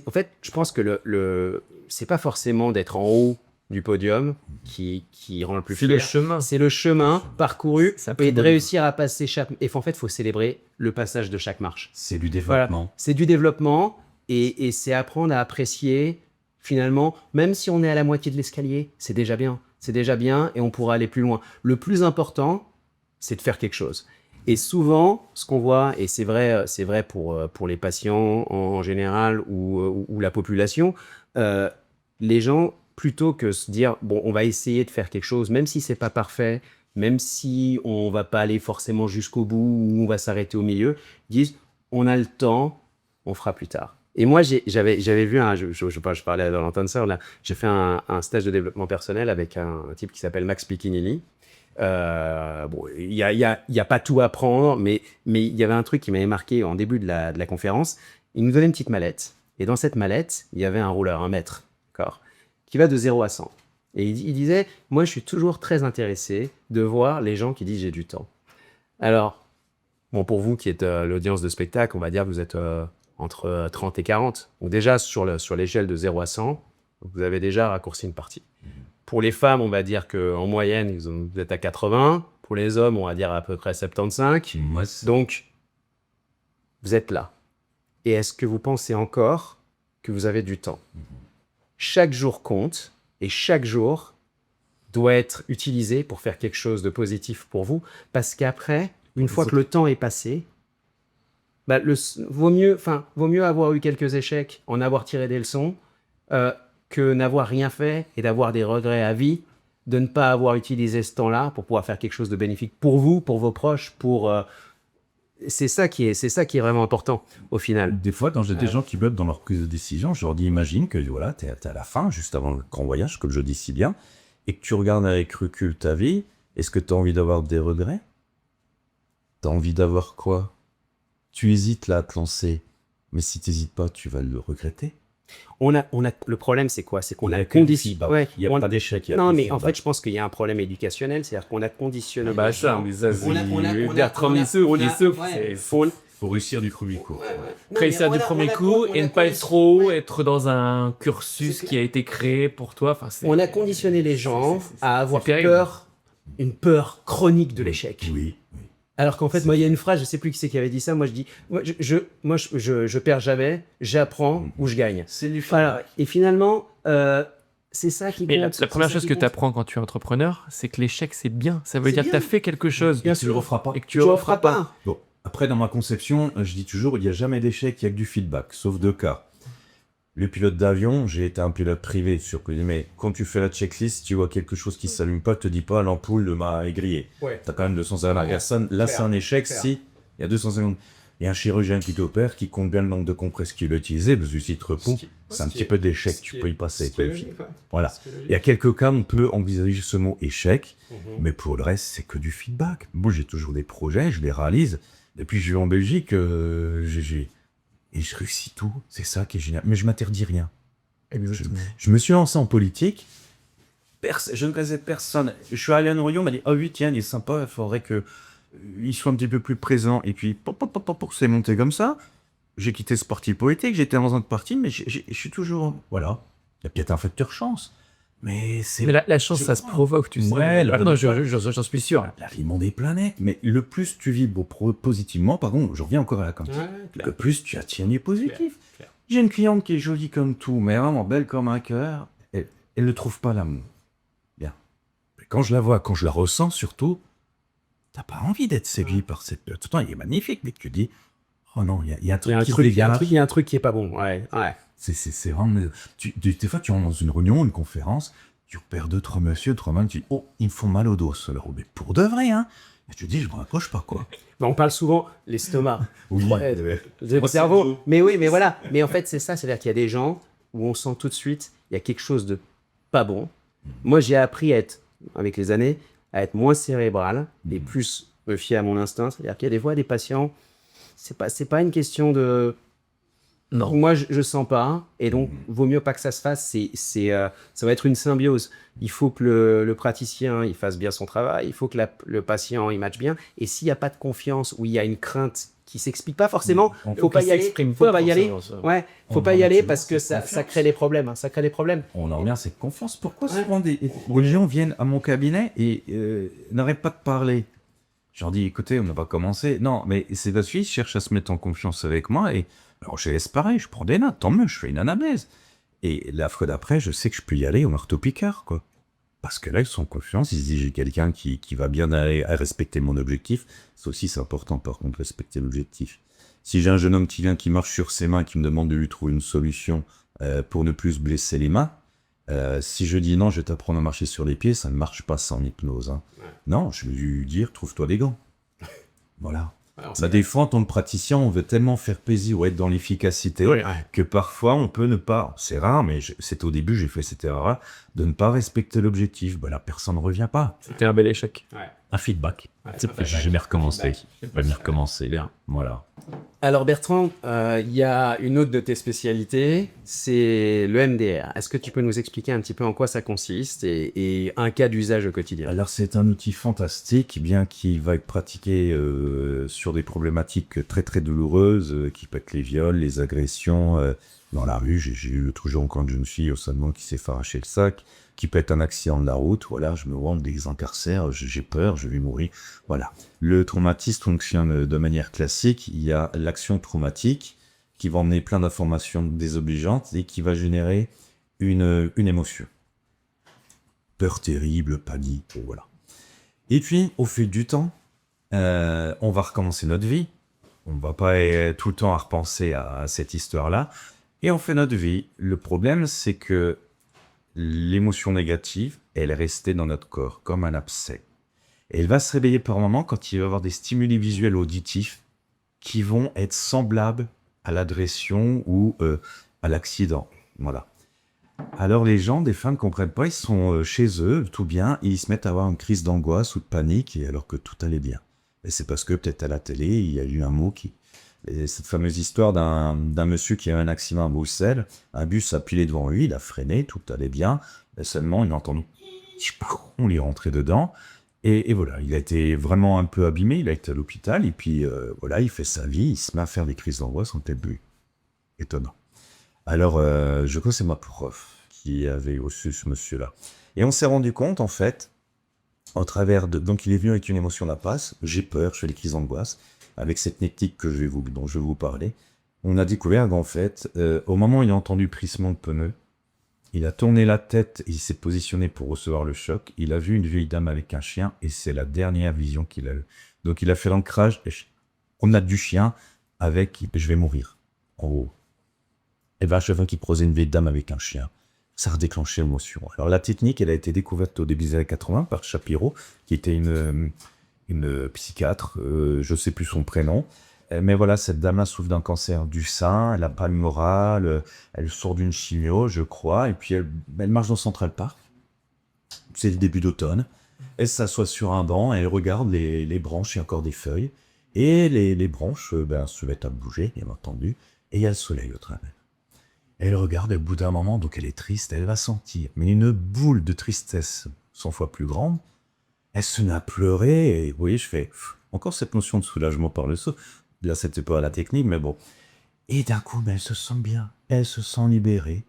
En fait, je pense que c'est pas forcément d'être en haut du podium qui rend le plus fier. C'est le chemin. C'est le chemin parcouru Ça et peut de réussir à passer chaque... Et en fait, il faut célébrer le passage de chaque marche. C'est du développement. Voilà. C'est du développement et c'est apprendre à apprécier, finalement, même si on est à la moitié de l'escalier, c'est déjà bien. C'est déjà bien et on pourra aller plus loin. Le plus important, c'est de faire quelque chose. Et souvent, ce qu'on voit, et c'est vrai pour les patients en général ou la population, les gens, plutôt que se dire, bon, on va essayer de faire quelque chose, même si c'est pas parfait, même si on va pas aller forcément jusqu'au bout ou on va s'arrêter au milieu, disent, on a le temps, on fera plus tard. Et moi, j'avais vu, je parlais à Valentin Sœur, là, j'ai fait un stage de développement personnel avec un type qui s'appelle Max Piccinini. Bon, il y a pas tout à prendre, mais il y avait un truc qui m'avait marqué en début de la conférence. Il nous donnait une petite mallette. Et dans cette mallette, il y avait un rouleur, un mètre, d'accord, qui va de 0 à 100. Et il disait, moi, je suis toujours très intéressé de voir les gens qui disent j'ai du temps. Alors, bon, pour vous qui êtes l'audience de spectacle, on va dire que vous êtes entre 30 et 40. Donc déjà, sur l'échelle de 0 à 100, vous avez déjà raccourci une partie. Pour les femmes, on va dire qu'en moyenne, vous êtes à 80. Pour les hommes, on va dire à peu près 75. Donc, vous êtes là. Et est-ce que vous pensez encore que vous avez du temps? Chaque jour compte et chaque jour doit être utilisé pour faire quelque chose de positif pour vous. Parce qu'après, une fois que le temps est passé, bah, vaut mieux avoir eu quelques échecs, en avoir tiré des leçons, que n'avoir rien fait et d'avoir des regrets à vie, de ne pas avoir utilisé ce temps-là pour pouvoir faire quelque chose de bénéfique pour vous, pour vos proches, c'est ça qui est vraiment important au final. Des fois, quand j'ai des gens qui bloquent dans leur prise de décision, je leur dis, imagine que voilà, t'es à la fin, juste avant le grand voyage, comme je dis si bien, et que tu regardes avec recul ta vie, est-ce que tu as envie d'avoir des regrets? T'as envie d'avoir quoi? Tu hésites là à te lancer, mais si t'hésites pas, tu vas le regretter. Le problème, c'est quoi? C'est qu'on a conditionné. Il n'y a pas d'échec. Non, mais en fait, je pense qu'il y a un problème éducationnel, c'est-à-dire qu'on a conditionné. Bah ça, mais ça, c'est Bertrand Nisseux. Faut réussir du premier coup. Réussir du premier coup et ne pas être dans un cursus qui a été créé pour toi. Enfin, on a conditionné les gens à avoir une peur chronique de l'échec. Oui. Alors qu'en fait, moi, il y a une phrase, je sais plus qui c'est qui avait dit ça. Moi, je dis, je perds jamais, j'apprends ou je gagne. C'est du voilà. Et finalement, c'est ça qui Mais la compte. première c'est ça chose qui que compte. tu apprends quand tu es entrepreneur, c'est que l'échec, c'est bien. Ça veut C'est dire que tu as bien. fait quelque chose. Bien Tu le sûr. referas pas. Et que Tu referas pas. Bon, après, dans ma conception, je dis toujours, il n'y a jamais d'échec, il n'y a que du feedback, sauf 2 cas. Le pilote d'avion, j'ai été un pilote privé, mais quand tu fais la checklist, tu vois quelque chose qui ne s'allume pas, te dis pas, l'ampoule m'a grillé. Ouais. Tu as quand même 250. Là, c'est un échec Clair. si il y a 250. Il y a un chirurgien qui t'opère, qui compte bien le nombre de compresses qu'il a utilisé, parce que si tu te repos, c'est un petit peu d'échec, tu peux y passer. Voilà. Il y a quelques cas, on peut envisager ce mot échec, mais pour le reste, c'est que du feedback. Moi, j'ai toujours des projets, je les réalise. Depuis que je vais en Belgique, et je réussis tout. C'est ça qui est génial. Mais je m'interdis rien. Je me suis lancé en politique. Je ne connaissais personne. Je suis allé à Noyon, on m'a dit, ah oui, tiens, il est sympa, il faudrait qu'il soit un petit peu plus présent. Et puis, c'est monté comme ça. J'ai quitté ce parti politique, j'étais dans un autre parti, mais je suis toujours... Voilà. Il y a peut-être un facteur chance. Mais c'est... Mais la chance, Je ça se crois. provoque, tu sais. Ouais, Non, j'en suis sûr. L'alignement des planètes. Mais le plus tu vibres positivement, pardon, je reviens encore à la cantine, le plus tu attires du positif. Clair. J'ai une cliente qui est jolie comme tout, mais vraiment belle comme un cœur. Elle ne trouve pas l'amour. Bien. Mais quand je la vois, quand je la ressens surtout, t'as pas envie d'être séduit par cette... Pourtant, il est magnifique, mais tu dis, oh non, il y a un truc qui se dégage. Il y a un truc qui est pas bon. Ouais. C'est vraiment... Des fois, tu rentres dans une réunion, une conférence, tu repères 2-3 messieurs, 3 mains, tu dis, oh, ils me font mal au dos, ceux-là. Mais pour de vrai, hein. Et tu te dis, je me raccroche pas, quoi. On parle souvent l'estomac. Oui. Le cerveau. Mais oui, mais voilà. Mais en fait, c'est ça. C'est-à-dire qu'il y a des gens où on sent tout de suite, il y a quelque chose de pas bon. Moi, j'ai appris avec les années, à être moins cérébral et plus me fier à mon instinct. C'est-à-dire qu'il y a des fois des patients, c'est pas une question de... Non. Moi, je sens pas, et donc, vaut mieux pas que ça se fasse. Ça va être une symbiose. Il faut que le praticien, il fasse bien son travail. Il faut que le patient, il matche bien. Et s'il n'y a pas de confiance, ou il y a une crainte qui s'explique pas forcément, faut pas y aller. Faut pas y aller. Ouais, faut pas y aller parce que ça crée des problèmes. Ça crée des problèmes. On en revient à cette confiance. Pourquoi souvent des gens viennent à mon cabinet et n'arrêtent pas de parler? Je leur dis, écoutez, on n'a pas commencé. Non, mais c'est parce qu'ils cherchent à se mettre en confiance avec moi et alors je laisse pareil, je prends des notes, tant mieux, je fais une anamnèse. Et la fois d'après, je sais que je peux y aller au marteau-piqueur, quoi. Parce que là, ils sont en confiance, ils se disent, j'ai quelqu'un qui va bien aller à respecter mon objectif. Ça aussi, c'est important, par contre, respecter l'objectif. Si j'ai un jeune homme qui vient, qui marche sur ses mains, qui me demande de lui trouver une solution pour ne plus se blesser les mains, si je dis non, je vais t'apprendre à marcher sur les pieds, ça ne marche pas sans hypnose. Hein. Ouais. Non, je vais lui dire, trouve-toi des gants. Voilà. Ça défend en tant que praticien, on veut tellement faire plaisir ou être dans l'efficacité que parfois on peut ne pas, c'est rare, mais c'est au début j'ai fait cette erreur-là, de ne pas respecter l'objectif. Ben, la personne ne revient pas. C'était un bel échec. Ouais. Un feedback. Je vais jamais recommencer. Je vais jamais recommencer. Bien. Voilà. Alors Bertrand, il y a une autre de tes spécialités, c'est le MDR. Est-ce que tu peux nous expliquer un petit peu en quoi ça consiste et un cas d'usage au quotidien? Alors c'est un outil fantastique, bien qui va être pratiqué sur des problématiques très très douloureuses, qui peut être les viols, les agressions dans la rue. J'ai eu l'autre jour encore une jeune fille au Salmon qui s'est fait arracher le sac, qui peut être un accident de la route. Voilà, je me vois, on me désencarcère, j'ai peur, je vais mourir. Voilà. Le traumatisme fonctionne de manière classique. Il y a l'action traumatique qui va emmener plein d'informations désobligeantes et qui va générer une émotion. Peur terrible, panique, voilà. Et puis, au fil du temps, on va recommencer notre vie. On ne va pas être tout le temps à repenser à cette histoire-là. Et on fait notre vie. Le problème, c'est que l'émotion négative, elle est restée dans notre corps, comme un abcès. Et elle va se réveiller par moments quand il va y avoir des stimuli visuels auditifs qui vont être semblables à l'agression ou à l'accident. Voilà. Alors les gens, des fois, ne comprennent pas, ils sont chez eux, tout bien, et ils se mettent à avoir une crise d'angoisse ou de panique, et alors que tout allait bien. Et c'est parce que peut-être à la télé, il y a eu un mot qui... Et cette fameuse histoire d'un monsieur qui a eu un accident à Bruxelles, un bus a pilé devant lui, il a freiné, tout allait bien, et seulement il a entendu... On lui est rentré dedans, et voilà, il a été vraiment un peu abîmé, il a été à l'hôpital, et puis voilà, il fait sa vie, il se met à faire des crises d'angoisse en tête buée. Étonnant. Alors, je crois que c'est ma prof qui avait reçu ce monsieur-là. Et on s'est rendu compte, en fait, au travers de... Donc, il est venu avec une émotion la passe, j'ai peur, je fais des crises d'angoisse, avec cette technique dont je vais vous parler. On a découvert qu'en fait, au moment où il a entendu le crissement de pneus, Il a tourné la tête, il s'est positionné pour recevoir le choc. Il a vu une vieille dame avec un chien et c'est la dernière vision qu'il a eue. Donc il a fait l'ancrage, promenade du chien avec « je vais mourir ». En gros. Et ben, à chaque fois qu'il croisait une vieille dame avec un chien, ça redéclenchait l'émotion. Alors la technique, elle a été découverte au début des années 80 par Shapiro, qui était une psychiatre, je ne sais plus son prénom. Mais voilà, cette dame-là souffre d'un cancer du sein, elle n'a pas le moral, elle sort d'une chimio, je crois, et puis elle marche dans Central Park. C'est le début d'automne. Elle s'assoit sur un banc, elle regarde les branches, il y a encore des feuilles. Et les branches se mettent à bouger, bien entendu, et il y a le soleil au travers. Elle regarde, et au bout d'un moment, donc elle est triste, elle va sentir, mais une boule de tristesse 100 fois plus grande. Elle se met à pleurer, et vous voyez, je fais encore cette notion de soulagement par le saut. Là, c'était pas la technique, mais bon. Et d'un coup, elle se sent bien, elle se sent libérée.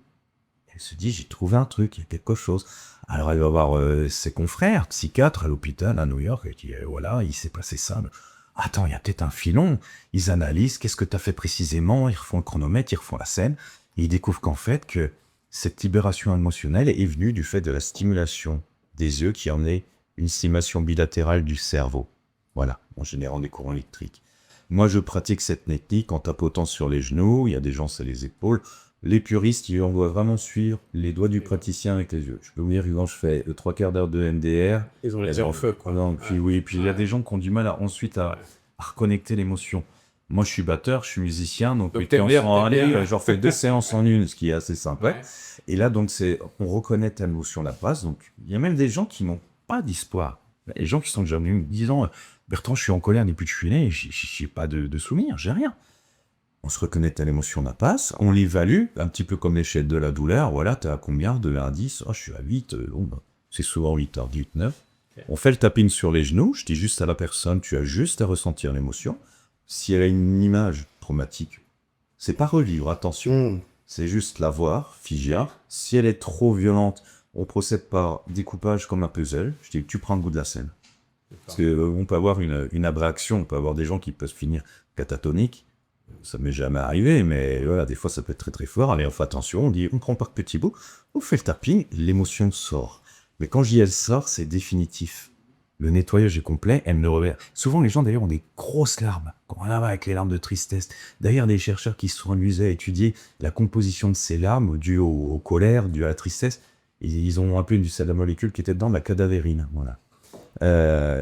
Elle se dit, j'ai trouvé un truc, il y a quelque chose. Alors elle va voir ses confrères, psychiatres à l'hôpital à New York, et dit, voilà, il s'est passé ça. Attends, il y a peut-être un filon. Ils analysent, qu'est-ce que tu as fait précisément, ils refont le chronomètre, ils refont la scène. Et ils découvrent qu'en fait, que cette libération émotionnelle est venue du fait de la stimulation des yeux qui en est une stimulation bilatérale du cerveau. Voilà, en générant des courants électriques. Moi, je pratique cette technique en tapotant sur les genoux. Il y a des gens, c'est les épaules. Les puristes, on doit vraiment suivre les doigts du praticien avec les yeux. Je peux vous dire que quand je fais 3/4 d'heure de MDR... Ils ont les yeux en feu, quoi. Non, puis oui, puis il y a des gens qui ont du mal ensuite à reconnecter l'émotion. Moi, je suis batteur, je suis musicien, donc t'aimes bien. je refais 2 séances en une, ce qui est assez sympa. Ouais. Et là, donc, on reconnaît ta émotion, la passe. Donc, il y a même des gens qui n'ont pas d'espoir. Les gens qui sont déjà venus me disant Bertrand, je suis en colère depuis que je suis né, j'ai pas de souvenirs, j'ai rien. On se reconnaît à l'émotion, la passe, on l'évalue, un petit peu comme l'échelle de la douleur. Voilà, t'es à combien? De 1 à 10? Je suis à 8. C'est souvent 8, 8, 9. Okay. On fait le tapping sur les genoux, je dis juste à la personne, tu as juste à ressentir l'émotion. Si elle a une image traumatique, c'est pas revivre, attention. C'est juste la voir, figée. Si elle est trop violente, on procède par découpage comme un puzzle. Je dis, tu prends le goût de la scène. Parce qu'on peut avoir une abréaction, on peut avoir des gens qui peuvent finir catatoniques. Ça m'est jamais arrivé, mais voilà, des fois ça peut être très très fort. Allez, on fait attention, on dit, on prend par petits bouts, on fait le tapping, l'émotion sort. Mais quand je dis elle sort, c'est définitif. Le nettoyage est complet, elle ne revient. Souvent, les gens, d'ailleurs, ont des grosses larmes. Quand on va avec les larmes de tristesse. D'ailleurs, des chercheurs qui se sont amusés à étudier la composition de ces larmes dues aux colères, dues à la tristesse. Ils ont un peu une seule molécule qui était dedans, de la cadavérine. Voilà.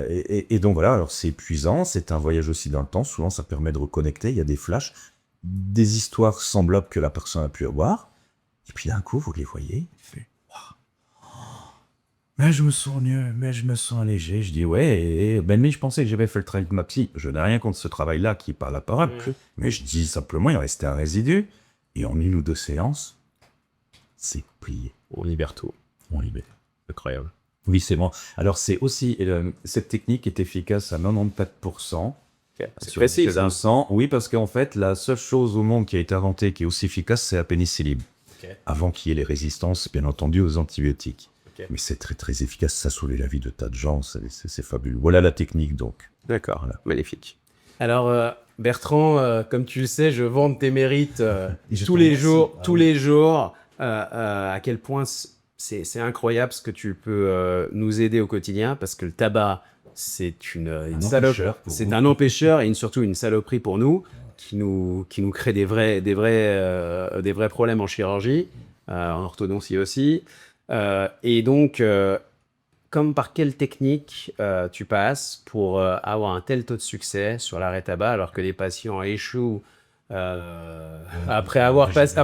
Et donc, voilà, alors c'est épuisant, c'est un voyage aussi dans le temps. Souvent, ça permet de reconnecter. Il y a des flashs, des histoires semblables que la personne a pu avoir. Et puis, d'un coup, vous les voyez. Mais je me sens mieux, mais je me sens allégé. Je dis, ouais, mais je pensais que j'avais fait le travail de ma psy. Je n'ai rien contre ce travail-là qui est par la parole. Mais je dis simplement, il restait un résidu. Et en 1 ou 2 séances, c'est plié. On libère tout. On libère. Incroyable. Oui, c'est bon. Alors, c'est aussi, cette technique est efficace à 94%. Okay. C'est précis, ça. Oui, parce qu'en fait, la seule chose au monde qui a été inventée qui est aussi efficace, c'est la pénicilline. Okay. Avant qu'il y ait les résistances, bien entendu, aux antibiotiques. Okay. Mais c'est très très efficace, ça a sauvé la vie de tas de gens, c'est fabuleux. Voilà la technique donc. D'accord, voilà. Magnifique. Alors Bertrand, comme tu le sais, je vante tes mérites tous les jours, à quel point c'est incroyable ce que tu peux nous aider au quotidien, parce que le tabac, c'est une saloperie, c'est un empêcheur et surtout une saloperie pour nous, qui nous crée des vrais problèmes en chirurgie, en orthodontie aussi. Et donc, comme par quelle technique tu passes pour avoir un tel taux de succès sur l'arrêt tabac alors que les patients échouent après avoir passé...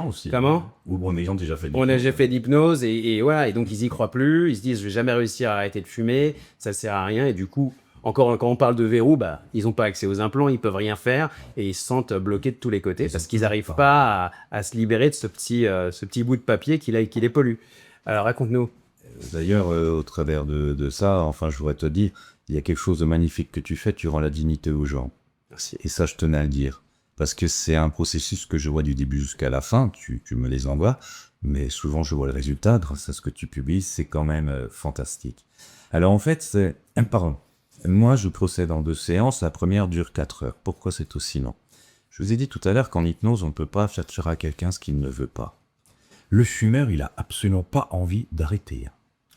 aussi. Comment ? Ou en ayant déjà fait de l'hypnose. On a déjà fait de l'hypnose et voilà, et donc ils y croient plus, ils se disent je vais jamais réussir à arrêter de fumer, ça sert à rien, et du coup, encore quand on parle de verrou, ils n'ont pas accès aux implants, ils peuvent rien faire et ils se sentent bloqués de tous les côtés parce qu'ils n'arrivent pas à se libérer de ce petit bout de papier qui les pollue. Alors raconte-nous. D'ailleurs, au travers de ça, enfin je voudrais te dire, il y a quelque chose de magnifique que tu fais, tu rends la dignité aux gens. Merci. Et ça, je tenais à le dire. Parce que c'est un processus que je vois du début jusqu'à la fin, tu me les envoies, mais souvent je vois le résultat grâce à ce que tu publies, c'est quand même fantastique. Alors en fait, c'est un par un. Moi, je procède en 2 séances. La première dure 4 heures. Pourquoi c'est aussi long ? Je vous ai dit tout à l'heure qu'en hypnose, on ne peut pas faire à quelqu'un ce qu'il ne veut pas. Le fumeur, il a absolument pas envie d'arrêter.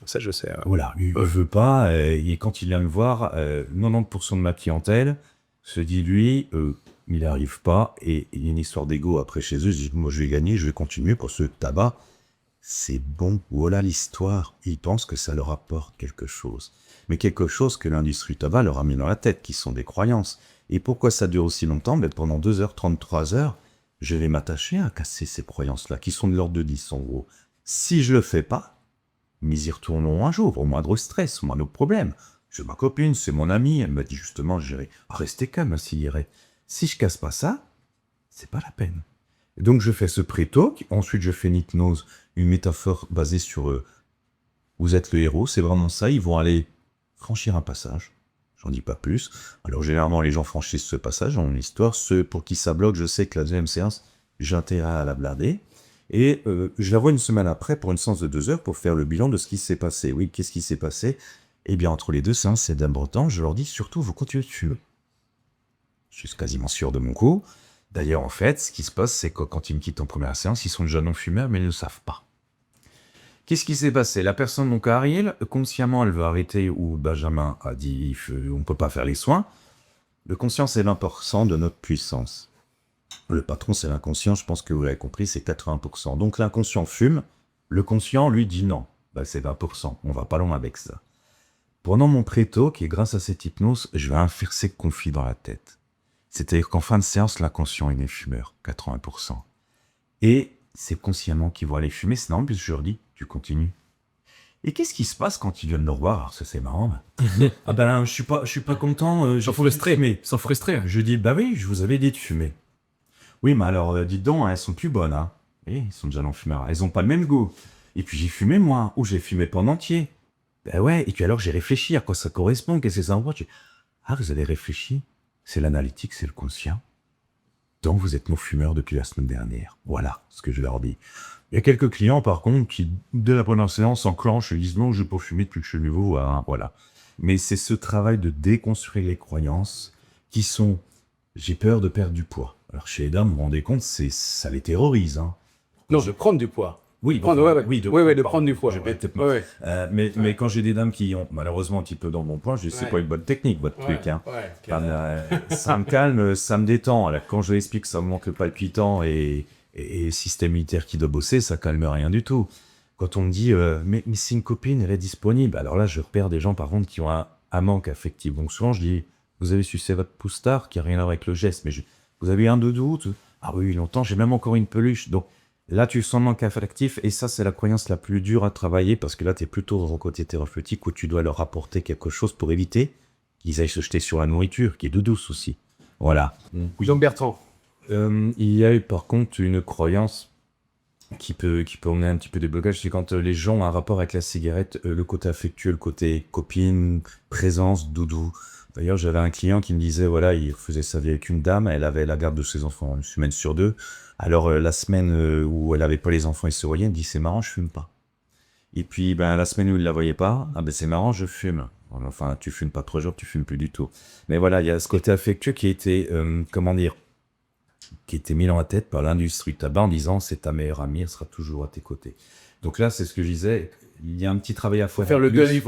Ça, je sais. Voilà, il veut pas, et quand il vient me voir, 90% de ma clientèle se dit, lui, il n'arrive pas, et il y a une histoire d'ego après chez eux, je dis, moi je vais gagner, je vais continuer, pour ce tabac, c'est bon, voilà l'histoire. Ils pensent que ça leur apporte quelque chose. Mais quelque chose que l'industrie tabac leur a mis dans la tête, qui sont des croyances. Et pourquoi ça dure aussi longtemps? Ben, pendant 2 heures, 33 heures, je vais m'attacher à casser ces croyances-là, qui sont de l'ordre de 10 en gros. Si je le fais pas, mais ils y retourneront un jour, au moindre stress, au moindre problème. J'ai ma copine, c'est mon amie, elle m'a dit justement, j'irai rester calme s'il irait. Si je casse pas ça, c'est pas la peine. Et donc je fais ce pré-talk, ensuite je fais une hypnose, une métaphore basée sur vous êtes le héros, c'est vraiment ça, ils vont aller franchir un passage. J'en dis pas plus. Alors généralement les gens franchissent ce passage dans l'histoire, ceux pour qui ça bloque, je sais que la deuxième séance, j'ai intérêt à la blader. Et je la vois une semaine après pour une séance de 2 heures pour faire le bilan de ce qui s'est passé. Oui, qu'est-ce qui s'est passé? Eh bien, entre les 2 séances, c'est d'important. Je leur dis surtout, vous continuez de fumer. Je suis quasiment sûr de mon coup. D'ailleurs, en fait, ce qui se passe, c'est que quand ils me quittent en première séance, ils sont déjà non-fumeurs, mais ils ne le savent pas. Qu'est-ce qui s'est passé? La personne, donc Ariel, consciemment, elle veut arrêter, ou Benjamin a dit, on ne peut pas faire les soins. Le conscient, c'est 20% de notre puissance. Le patron, c'est l'inconscient, je pense que vous l'avez compris, c'est 80%. Donc l'inconscient fume, le conscient lui dit non, c'est 20%, on va pas loin avec ça. Pendant mon pré-talk, et grâce à cette hypnose, je vais inverser le conflit dans la tête. C'est-à-dire qu'en fin de séance, l'inconscient il est fumeur, 80%. Et c'est consciemment qu'ils vont aller fumer, c'est normal, puisque je leur dis, tu continues. Et qu'est-ce qui se passe quand ils viennent nous revoir? Alors ça c'est marrant. Ah ben je suis pas content, j'ai fumé. Sans frustrer. Je dis, bah oui, je vous avais dit de fumer. Oui, mais alors, dites donc, elles sont plus bonnes, hein. Et ils sont déjà non-fumeurs. Elles ont pas le même goût. Et puis j'ai fumé, moi, ou j'ai fumé pendant entier. Ben ouais, et puis alors j'ai réfléchi à quoi ça correspond, qu'est-ce que ça envoie. Ah, vous avez réfléchi? C'est l'analytique, c'est le conscient. Donc vous êtes non-fumeurs depuis la semaine dernière. Voilà ce que je leur dis. Il y a quelques clients, par contre, qui, dès la première séance, enclenchent et disent non, je n'ai pas fumé depuis que je suis nouveau. Voilà. Mais c'est ce travail de déconstruire les croyances qui sont j'ai peur de perdre du poids. Alors chez les dames, vous vous rendez compte, ça les terrorise. Hein. Non, de prendre du poids. Oui, de prendre du poids. Mais quand j'ai des dames qui ont malheureusement un petit peu dans mon poids, je dis c'est pas une bonne technique votre truc. Hein. Ça me calme, ça me détend. Alors, quand je leur explique que ça me manque le palpitant et le système immunitaire qui doit bosser, ça calme rien du tout. Quand on me dit mais si une copine elle est disponible, alors là je repère des gens par contre qui ont un manque affectif. Donc souvent je dis vous avez sucé votre pouce tard qui a rien à voir avec le geste, mais vous avez un doudou? Ah oui, longtemps, j'ai même encore une peluche. Donc là, tu sens le manque affectif, et ça, c'est la croyance la plus dure à travailler, parce que là, tu es plutôt dans un côté thérapeutique où tu dois leur apporter quelque chose pour éviter qu'ils aillent se jeter sur la nourriture, qui est douce aussi. Voilà. Oui. Donc Bertrand. Il y a eu par contre une croyance qui peut emmener un petit peu des blocages, c'est quand les gens ont un rapport avec la cigarette, le côté affectueux, le côté copine, présence, doudou. D'ailleurs, j'avais un client qui me disait, voilà, il faisait sa vie avec une dame, elle avait la garde de ses enfants une semaine sur 2. Alors, la semaine où elle avait pas les enfants, il se voyait, il me dit, c'est marrant, je fume pas. Et puis, la semaine où il la voyait pas, c'est marrant, je fume. Enfin, tu fumes pas 3 jours, tu fumes plus du tout. Mais voilà, il y a ce côté affectueux qui a été, qui était mis dans la tête par l'industrie tabac en disant, c'est ta meilleure amie, elle sera toujours à tes côtés. Donc là, c'est ce que je disais, il y a un petit travail à faire. Il faut faire le deuil.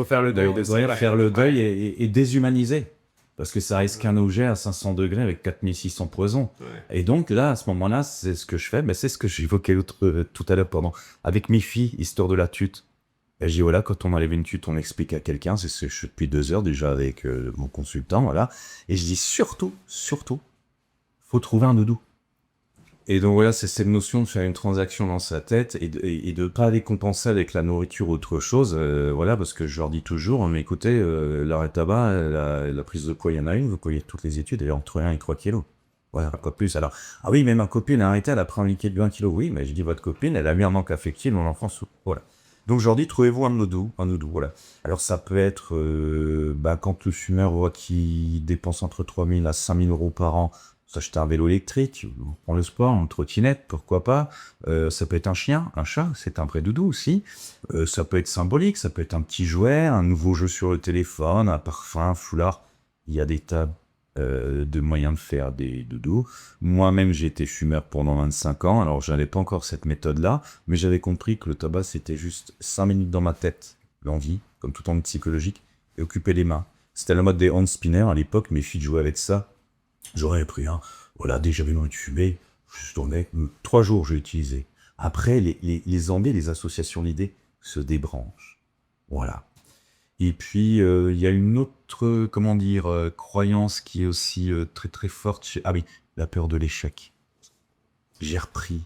Faire le deuil et déshumaniser. Parce que ça reste qu'un objet à 500 degrés avec 4600 poisons. Ouais. Et donc là, à ce moment-là, c'est ce que je fais. Mais c'est ce que j'évoquais tout à l'heure, avec mes filles, histoire de la tute. Et je dis, voilà, quand on enlève une tute, on explique à quelqu'un. C'est ce que je fais depuis 2 heures déjà avec mon consultant, voilà. Et je dis, surtout, faut trouver un doudou. Et donc voilà, c'est cette notion de faire une transaction dans sa tête et de ne pas récompenser avec la nourriture ou autre chose. Voilà, parce que je leur dis toujours, mais écoutez, l'arrêt tabac, la prise de poids, il y en a une, vous voyez toutes les études, elle est entre 1 et 3 kilos. Voilà, pas plus. Alors, ah oui, mais ma copine a arrêté, elle a pris un liquide de 1 kilo. Oui, mais je dis, votre copine, elle a mis un manque affectif dans l'enfance. Voilà. Donc je leur dis, trouvez-vous un doudou, voilà. Alors ça peut être, quand le fumeur voit qu'il dépense entre 3 000 à 5 000 euros par an, s'acheter un vélo électrique, on prend le sport, une trottinette, pourquoi pas. Ça peut être un chien, un chat, c'est un vrai doudou aussi. Ça peut être symbolique, ça peut être un petit jouet, un nouveau jeu sur le téléphone, un parfum, un foulard. Il y a des tas de moyens de faire des doudous. Moi-même, j'ai été fumeur pendant 25 ans, alors je n'avais pas encore cette méthode-là, mais j'avais compris que le tabac, c'était juste 5 minutes dans ma tête, l'envie, comme tout en psychologique, et occuper les mains. C'était la mode des hand spinners à l'époque, mes filles jouaient avec ça. J'aurais pris un, voilà, dès que j'avais envie de fumer, je tournais, 3 jours, j'ai utilisé. Après, les envies, les associations d'idées se débranchent. Voilà. Et puis, il y a une autre, croyance qui est aussi très très forte. Ah oui, la peur de l'échec. J'ai repris,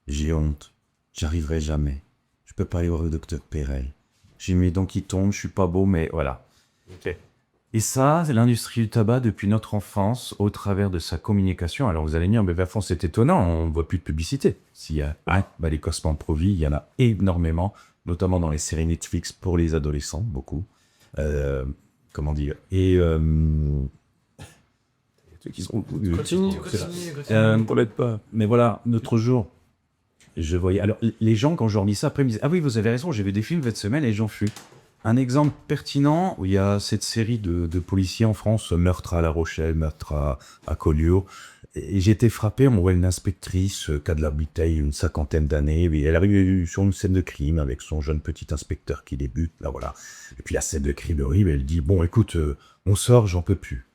j'ai honte, j'arriverai jamais. Je peux pas aller voir le docteur Perel. J'ai mes dents qui tombent, je suis pas beau, mais voilà. Ok. Et ça, c'est l'industrie du tabac depuis notre enfance, au travers de sa communication. Alors vous allez me dire, mais Bertrand, c'est étonnant, on ne voit plus de publicité. S'il y a les cosments de Provi, il y en a énormément, notamment dans les séries Netflix pour les adolescents, beaucoup. Et Continue. T'embête pas. Mais voilà, l'autre jour, je voyais. Alors, les gens, quand je leur dis ça, après, ils me disent, ah oui, vous avez raison, j'ai vu des films cette semaine et j'en fus. Un exemple pertinent où il y a cette série de policiers en France, meurtre à La Rochelle, meurtre à Collioure. Et j'ai été frappé, on voit une inspectrice qui a de la bouteille, une 50aine d'années, et elle arrive sur une scène de crime avec son jeune petit inspecteur qui débute, là voilà. Et puis la scène de crime horrible, elle dit, bon écoute, on sort, j'en peux plus.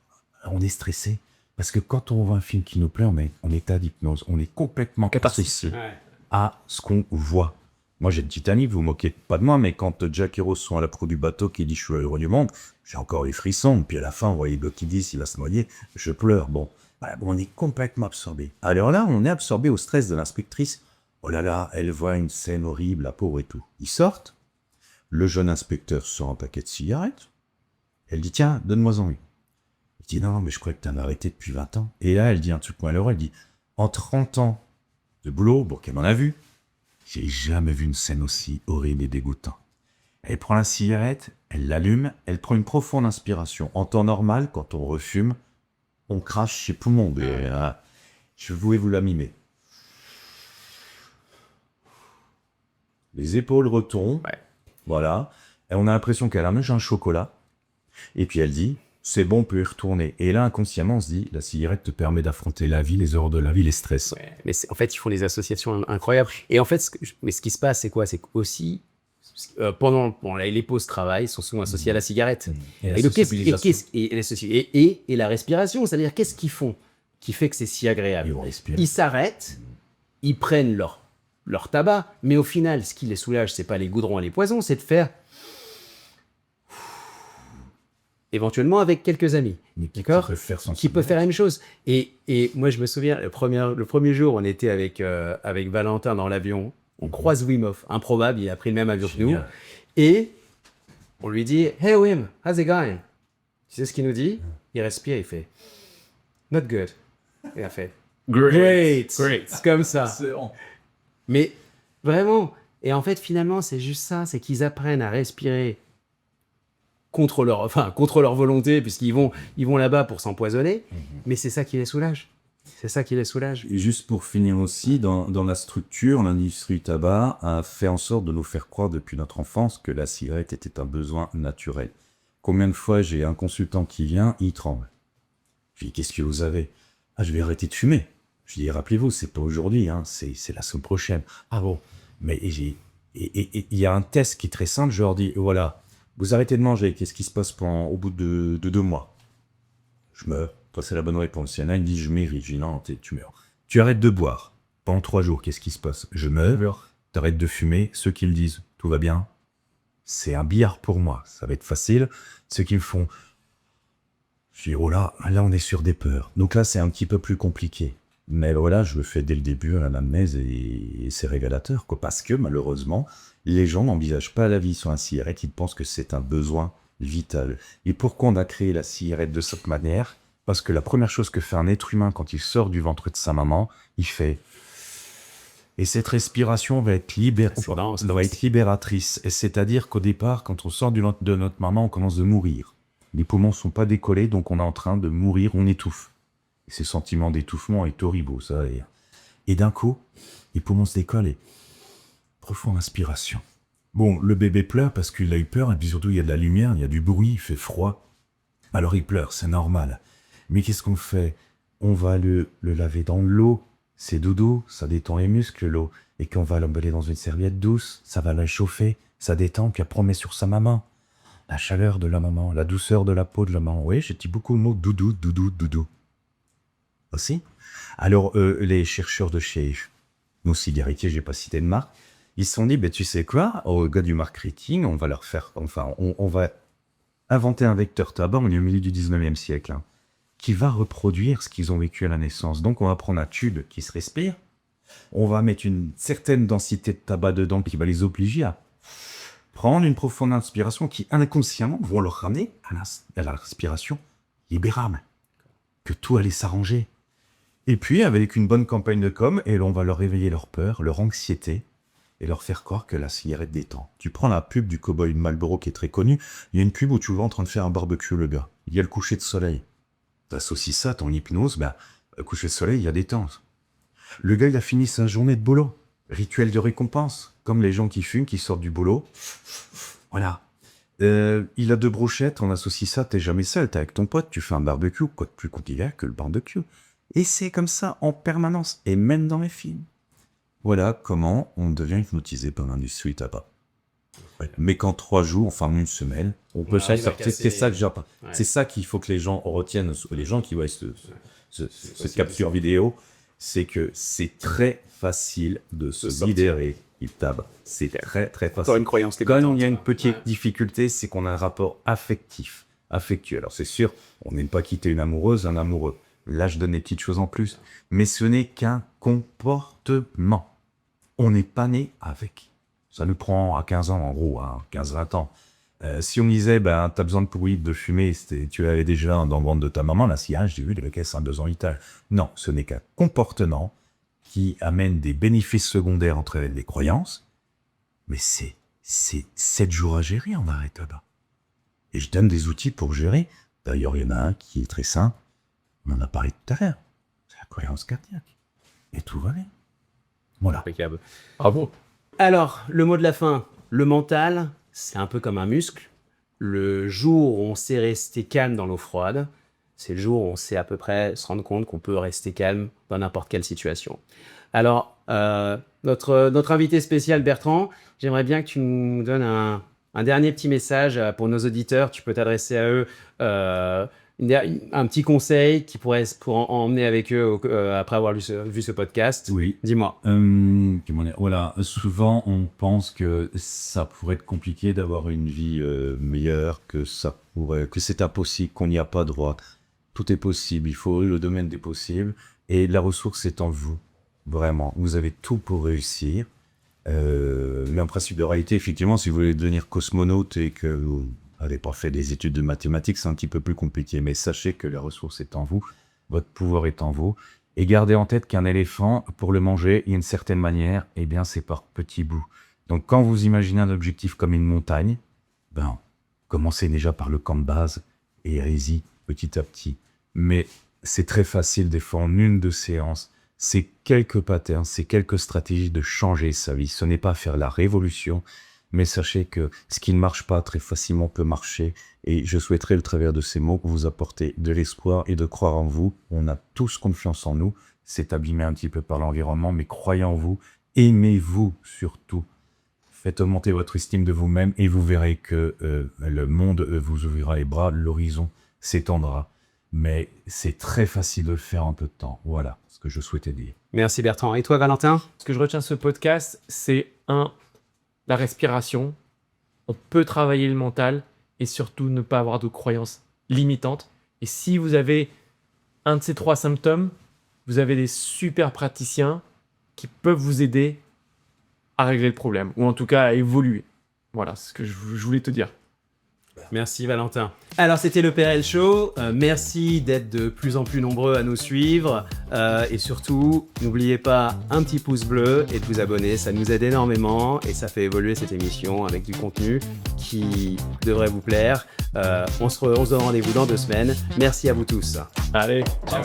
On est stressé, parce que quand on voit un film qui nous plaît, on est en état d'hypnose, on est complètement catharsis à ce qu'on voit. Moi, j'ai le Titanic, vous vous moquez pas de moi, mais quand Jack et Rose sont à la proue du bateau qui dit « je suis le héros du monde », j'ai encore les frissons. Puis à la fin, vous voyez Bucky dit « il va se noyer », je pleure. Bon, voilà, on est complètement absorbé. Alors là, on est absorbé au stress de l'inspectrice. Oh là là, elle voit une scène horrible, la pauvre et tout. Ils sortent, le jeune inspecteur sort un paquet de cigarettes. Elle dit « tiens, donne-moi-en une ». Il dit « non, mais je crois que t'en as arrêté depuis 20 ans ». Et là, elle dit un truc point à l'oreille, elle dit « en 30 ans de boulot, bon, qu'elle en a vu, j'ai jamais vu une scène aussi horrible et dégoûtante. » Elle prend la cigarette, elle l'allume, elle prend une profonde inspiration. En temps normal, quand on refume, on crache ses poumons. Je voulais vous la mimer. Les épaules retombent, voilà. Et on a l'impression qu'elle a mangé un chocolat. Et puis elle dit, c'est bon, on peut y retourner. Et là, inconsciemment, on se dit, la cigarette te permet d'affronter la vie, les heures de la vie, les stress. Ouais, mais en fait, ils font des associations incroyables. Et en fait, ce qui se passe, c'est quoi? C'est qu'aussi, pendant les pauses travail, sont souvent associés à la cigarette. Et la respiration, c'est-à-dire qu'est-ce qu'ils font qui fait que c'est si agréable? Ils s'arrêtent, ils prennent leur tabac, mais au final, ce qui les soulage, c'est pas les goudrons et les poisons, c'est de faire éventuellement avec quelques amis, d'accord, qui peut faire la même chose. Et moi, je me souviens, le premier jour, on était avec Valentin dans l'avion, on croise Wim Hof, improbable, il a pris le même avion que nous, et on lui dit « Hey Wim, how's it going ?» Tu sais ce qu'il nous dit? Il respire, il fait « Not good ». Et il a fait « Great ». C'est comme ça. Mais vraiment, et en fait, finalement, c'est juste ça, c'est qu'ils apprennent à respirer contre leur volonté, puisqu'ils vont là-bas pour s'empoisonner, mais c'est ça qui les soulage. C'est ça qui les soulage. Et juste pour finir aussi, dans la structure, l'industrie du tabac a fait en sorte de nous faire croire depuis notre enfance que la cigarette était un besoin naturel. Combien de fois j'ai un consultant qui vient, il tremble. Je lui dis, qu'est-ce que vous avez? Ah, je vais arrêter de fumer. Je lui dis, rappelez-vous, c'est pas aujourd'hui, hein, c'est la semaine prochaine. Ah bon? Mais il y a un test qui est très simple, je leur dis, voilà, vous arrêtez de manger, qu'est-ce qui se passe au bout de 2 mois? Je meurs. Toi, c'est la bonne réponse. Il y en a, il me dit, je mérite. Je dis, non, tu meurs. Tu arrêtes de boire. Pendant 3 jours, qu'est-ce qui se passe? Je meurs. Tu arrêtes de fumer. Ceux qui le disent, tout va bien. C'est un billard pour moi. Ça va être facile. Ceux qui me font, je dis, oh là, on est sur des peurs. Donc là, c'est un petit peu plus compliqué. Mais voilà, je le fais dès le début à l'anamnèse et c'est révélateur, quoi. Parce que malheureusement, les gens n'envisagent pas la vie sur la cigarette. Ils pensent que c'est un besoin vital. Et pourquoi on a créé la cigarette de cette manière? Parce que la première chose que fait un être humain quand il sort du ventre de sa maman, il fait... Et cette respiration va être libératrice. Et c'est-à-dire qu'au départ, quand on sort de notre maman, on commence de mourir. Les poumons ne sont pas décollés, donc on est en train de mourir, on étouffe. Et ce sentiment d'étouffement est horrible, ça. Et d'un coup, les poumons se décollent et... Profonde inspiration. Bon, le bébé pleure parce qu'il a eu peur, et puis surtout, il y a de la lumière, il y a du bruit, il fait froid. Alors il pleure, c'est normal. Mais qu'est-ce qu'on fait? On va le laver dans l'eau. C'est doudou, ça détend les muscles, l'eau. Et qu'on va l'emballer dans une serviette douce, ça va la chauffer, ça détend, puis après on met sur sa maman. La chaleur de la maman, la douceur de la peau de la maman. Oui, j'ai dit beaucoup le mot doudou, doudou, doudou. Aussi. Alors, les chercheurs de chez nos cigarettiers, j'ai pas cité de marque, ils se sont dit, tu sais quoi, aux gars du marketing, on va leur faire, on va inventer un vecteur tabac au milieu du 19e siècle, hein, qui va reproduire ce qu'ils ont vécu à la naissance. Donc, on va prendre un tube qui se respire, on va mettre une certaine densité de tabac dedans qui va les obliger à prendre une profonde inspiration qui, inconsciemment, vont leur ramener à la respiration libérable. Que tout allait s'arranger. Et puis, avec une bonne campagne de com', et on va leur réveiller leur peur, leur anxiété, et leur faire croire que la cigarette détend. Tu prends la pub du cowboy Marlboro qui est très connue, il y a une pub où tu le vois en train de faire un barbecue, le gars. Il y a le coucher de soleil. T'associes ça à ton hypnose, le coucher de soleil, il y a détente. Le gars, il a fini sa journée de boulot. Rituel de récompense. Comme les gens qui fument, qui sortent du boulot. Voilà. Il a 2 brochettes, on associe ça, t'es jamais seul, t'es avec ton pote, tu fais un barbecue, quoi de plus convivial que le barbecue. Et c'est comme ça en permanence, et même dans les films. Voilà comment on devient hypnotisé par l'industrie du tabac. Ouais. Mais qu'en 3 jours, enfin une semaine, on peut c'est ça que j'apprends. Ouais. C'est ça qu'il faut que les gens retiennent, les gens qui voient cette capture vidéo, c'est que c'est très facile de se libérer du tabac. C'est très très facile. Encore une croyance. Quand il y a une petite difficulté, c'est qu'on a un rapport affectueux. Alors c'est sûr, on n'aime pas quitter une amoureuse, un amoureux. Là, je donne des petites choses en plus. Mais ce n'est qu'un comportement. On n'est pas né avec. Ça nous prend à 15 ans, en gros, à 15-20 ans. Si on me disait, t'as besoin de fumer, tu avais déjà dans le ventre de ta maman, là, si, j'ai vu, le caisse, un 2 ans vital. Non, ce n'est qu'un comportement qui amène des bénéfices secondaires entre les croyances. Mais c'est 7 jours à gérer en arrêt tabac. Et je donne des outils pour gérer. D'ailleurs, il y en a un qui est très simple. On en a parlé tout à l'heure. C'est la cohérence cardiaque. Et tout va bien. Voilà. Impeccable. Bravo. Alors, le mot de la fin. Le mental, c'est un peu comme un muscle. Le jour où on sait rester calme dans l'eau froide, c'est le jour où on sait à peu près se rendre compte qu'on peut rester calme dans n'importe quelle situation. Alors, notre invité spécial, Bertrand, j'aimerais bien que tu nous donnes un dernier petit message pour nos auditeurs. Tu peux t'adresser à eux, un petit conseil qui pourrait emmener avec eux après avoir vu ce podcast. Oui. Dis-moi. Voilà, souvent on pense que ça pourrait être compliqué d'avoir une vie meilleure, que c'est impossible, qu'on n'y a pas droit. Tout est possible, il faut le domaine des possibles, et la ressource est en vous. Vraiment, vous avez tout pour réussir. Mais en principe de réalité, effectivement, si vous voulez devenir cosmonaute et que vous n'avez pas fait des études de mathématiques, c'est un petit peu plus compliqué. Mais sachez que la ressource est en vous, votre pouvoir est en vous. Et gardez en tête qu'un éléphant, pour le manger, il y a une certaine manière, c'est par petits bouts. Donc quand vous imaginez un objectif comme une montagne, commencez déjà par le camp de base et allez-y petit à petit. Mais c'est très facile des fois en une de séances. C'est quelques patterns, c'est quelques stratégies de changer sa vie. Ce n'est pas faire la révolution, mais sachez que ce qui ne marche pas très facilement peut marcher. Et je souhaiterais, au travers de ces mots, vous apporter de l'espoir et de croire en vous. On a tous confiance en nous. C'est abîmé un petit peu par l'environnement, mais croyez en vous. Aimez-vous surtout. Faites augmenter votre estime de vous-même et vous verrez que le monde vous ouvrira les bras, l'horizon s'étendra. Mais c'est très facile de le faire en peu de temps. Voilà ce que je souhaitais dire. Merci Bertrand. Et toi, Valentin ? Ce que je retiens de ce podcast, c'est la respiration. On peut travailler le mental et surtout ne pas avoir de croyances limitantes. Et si vous avez un de ces 3 symptômes, vous avez des super praticiens qui peuvent vous aider à régler le problème, ou en tout cas à évoluer. Voilà, c'est ce que je voulais te dire. Merci Valentin. Alors c'était le PRL Show, merci d'être de plus en plus nombreux à nous suivre et surtout n'oubliez pas un petit pouce bleu et de vous abonner, ça nous aide énormément et ça fait évoluer cette émission avec du contenu qui devrait vous plaire. On se donne rendez-vous dans 2 semaines, merci à vous tous. Allez,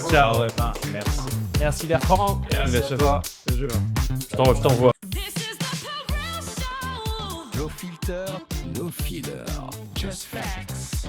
ciao. Merci. Merci Bertrand. Je t'envoie. No filter, no filler, just facts.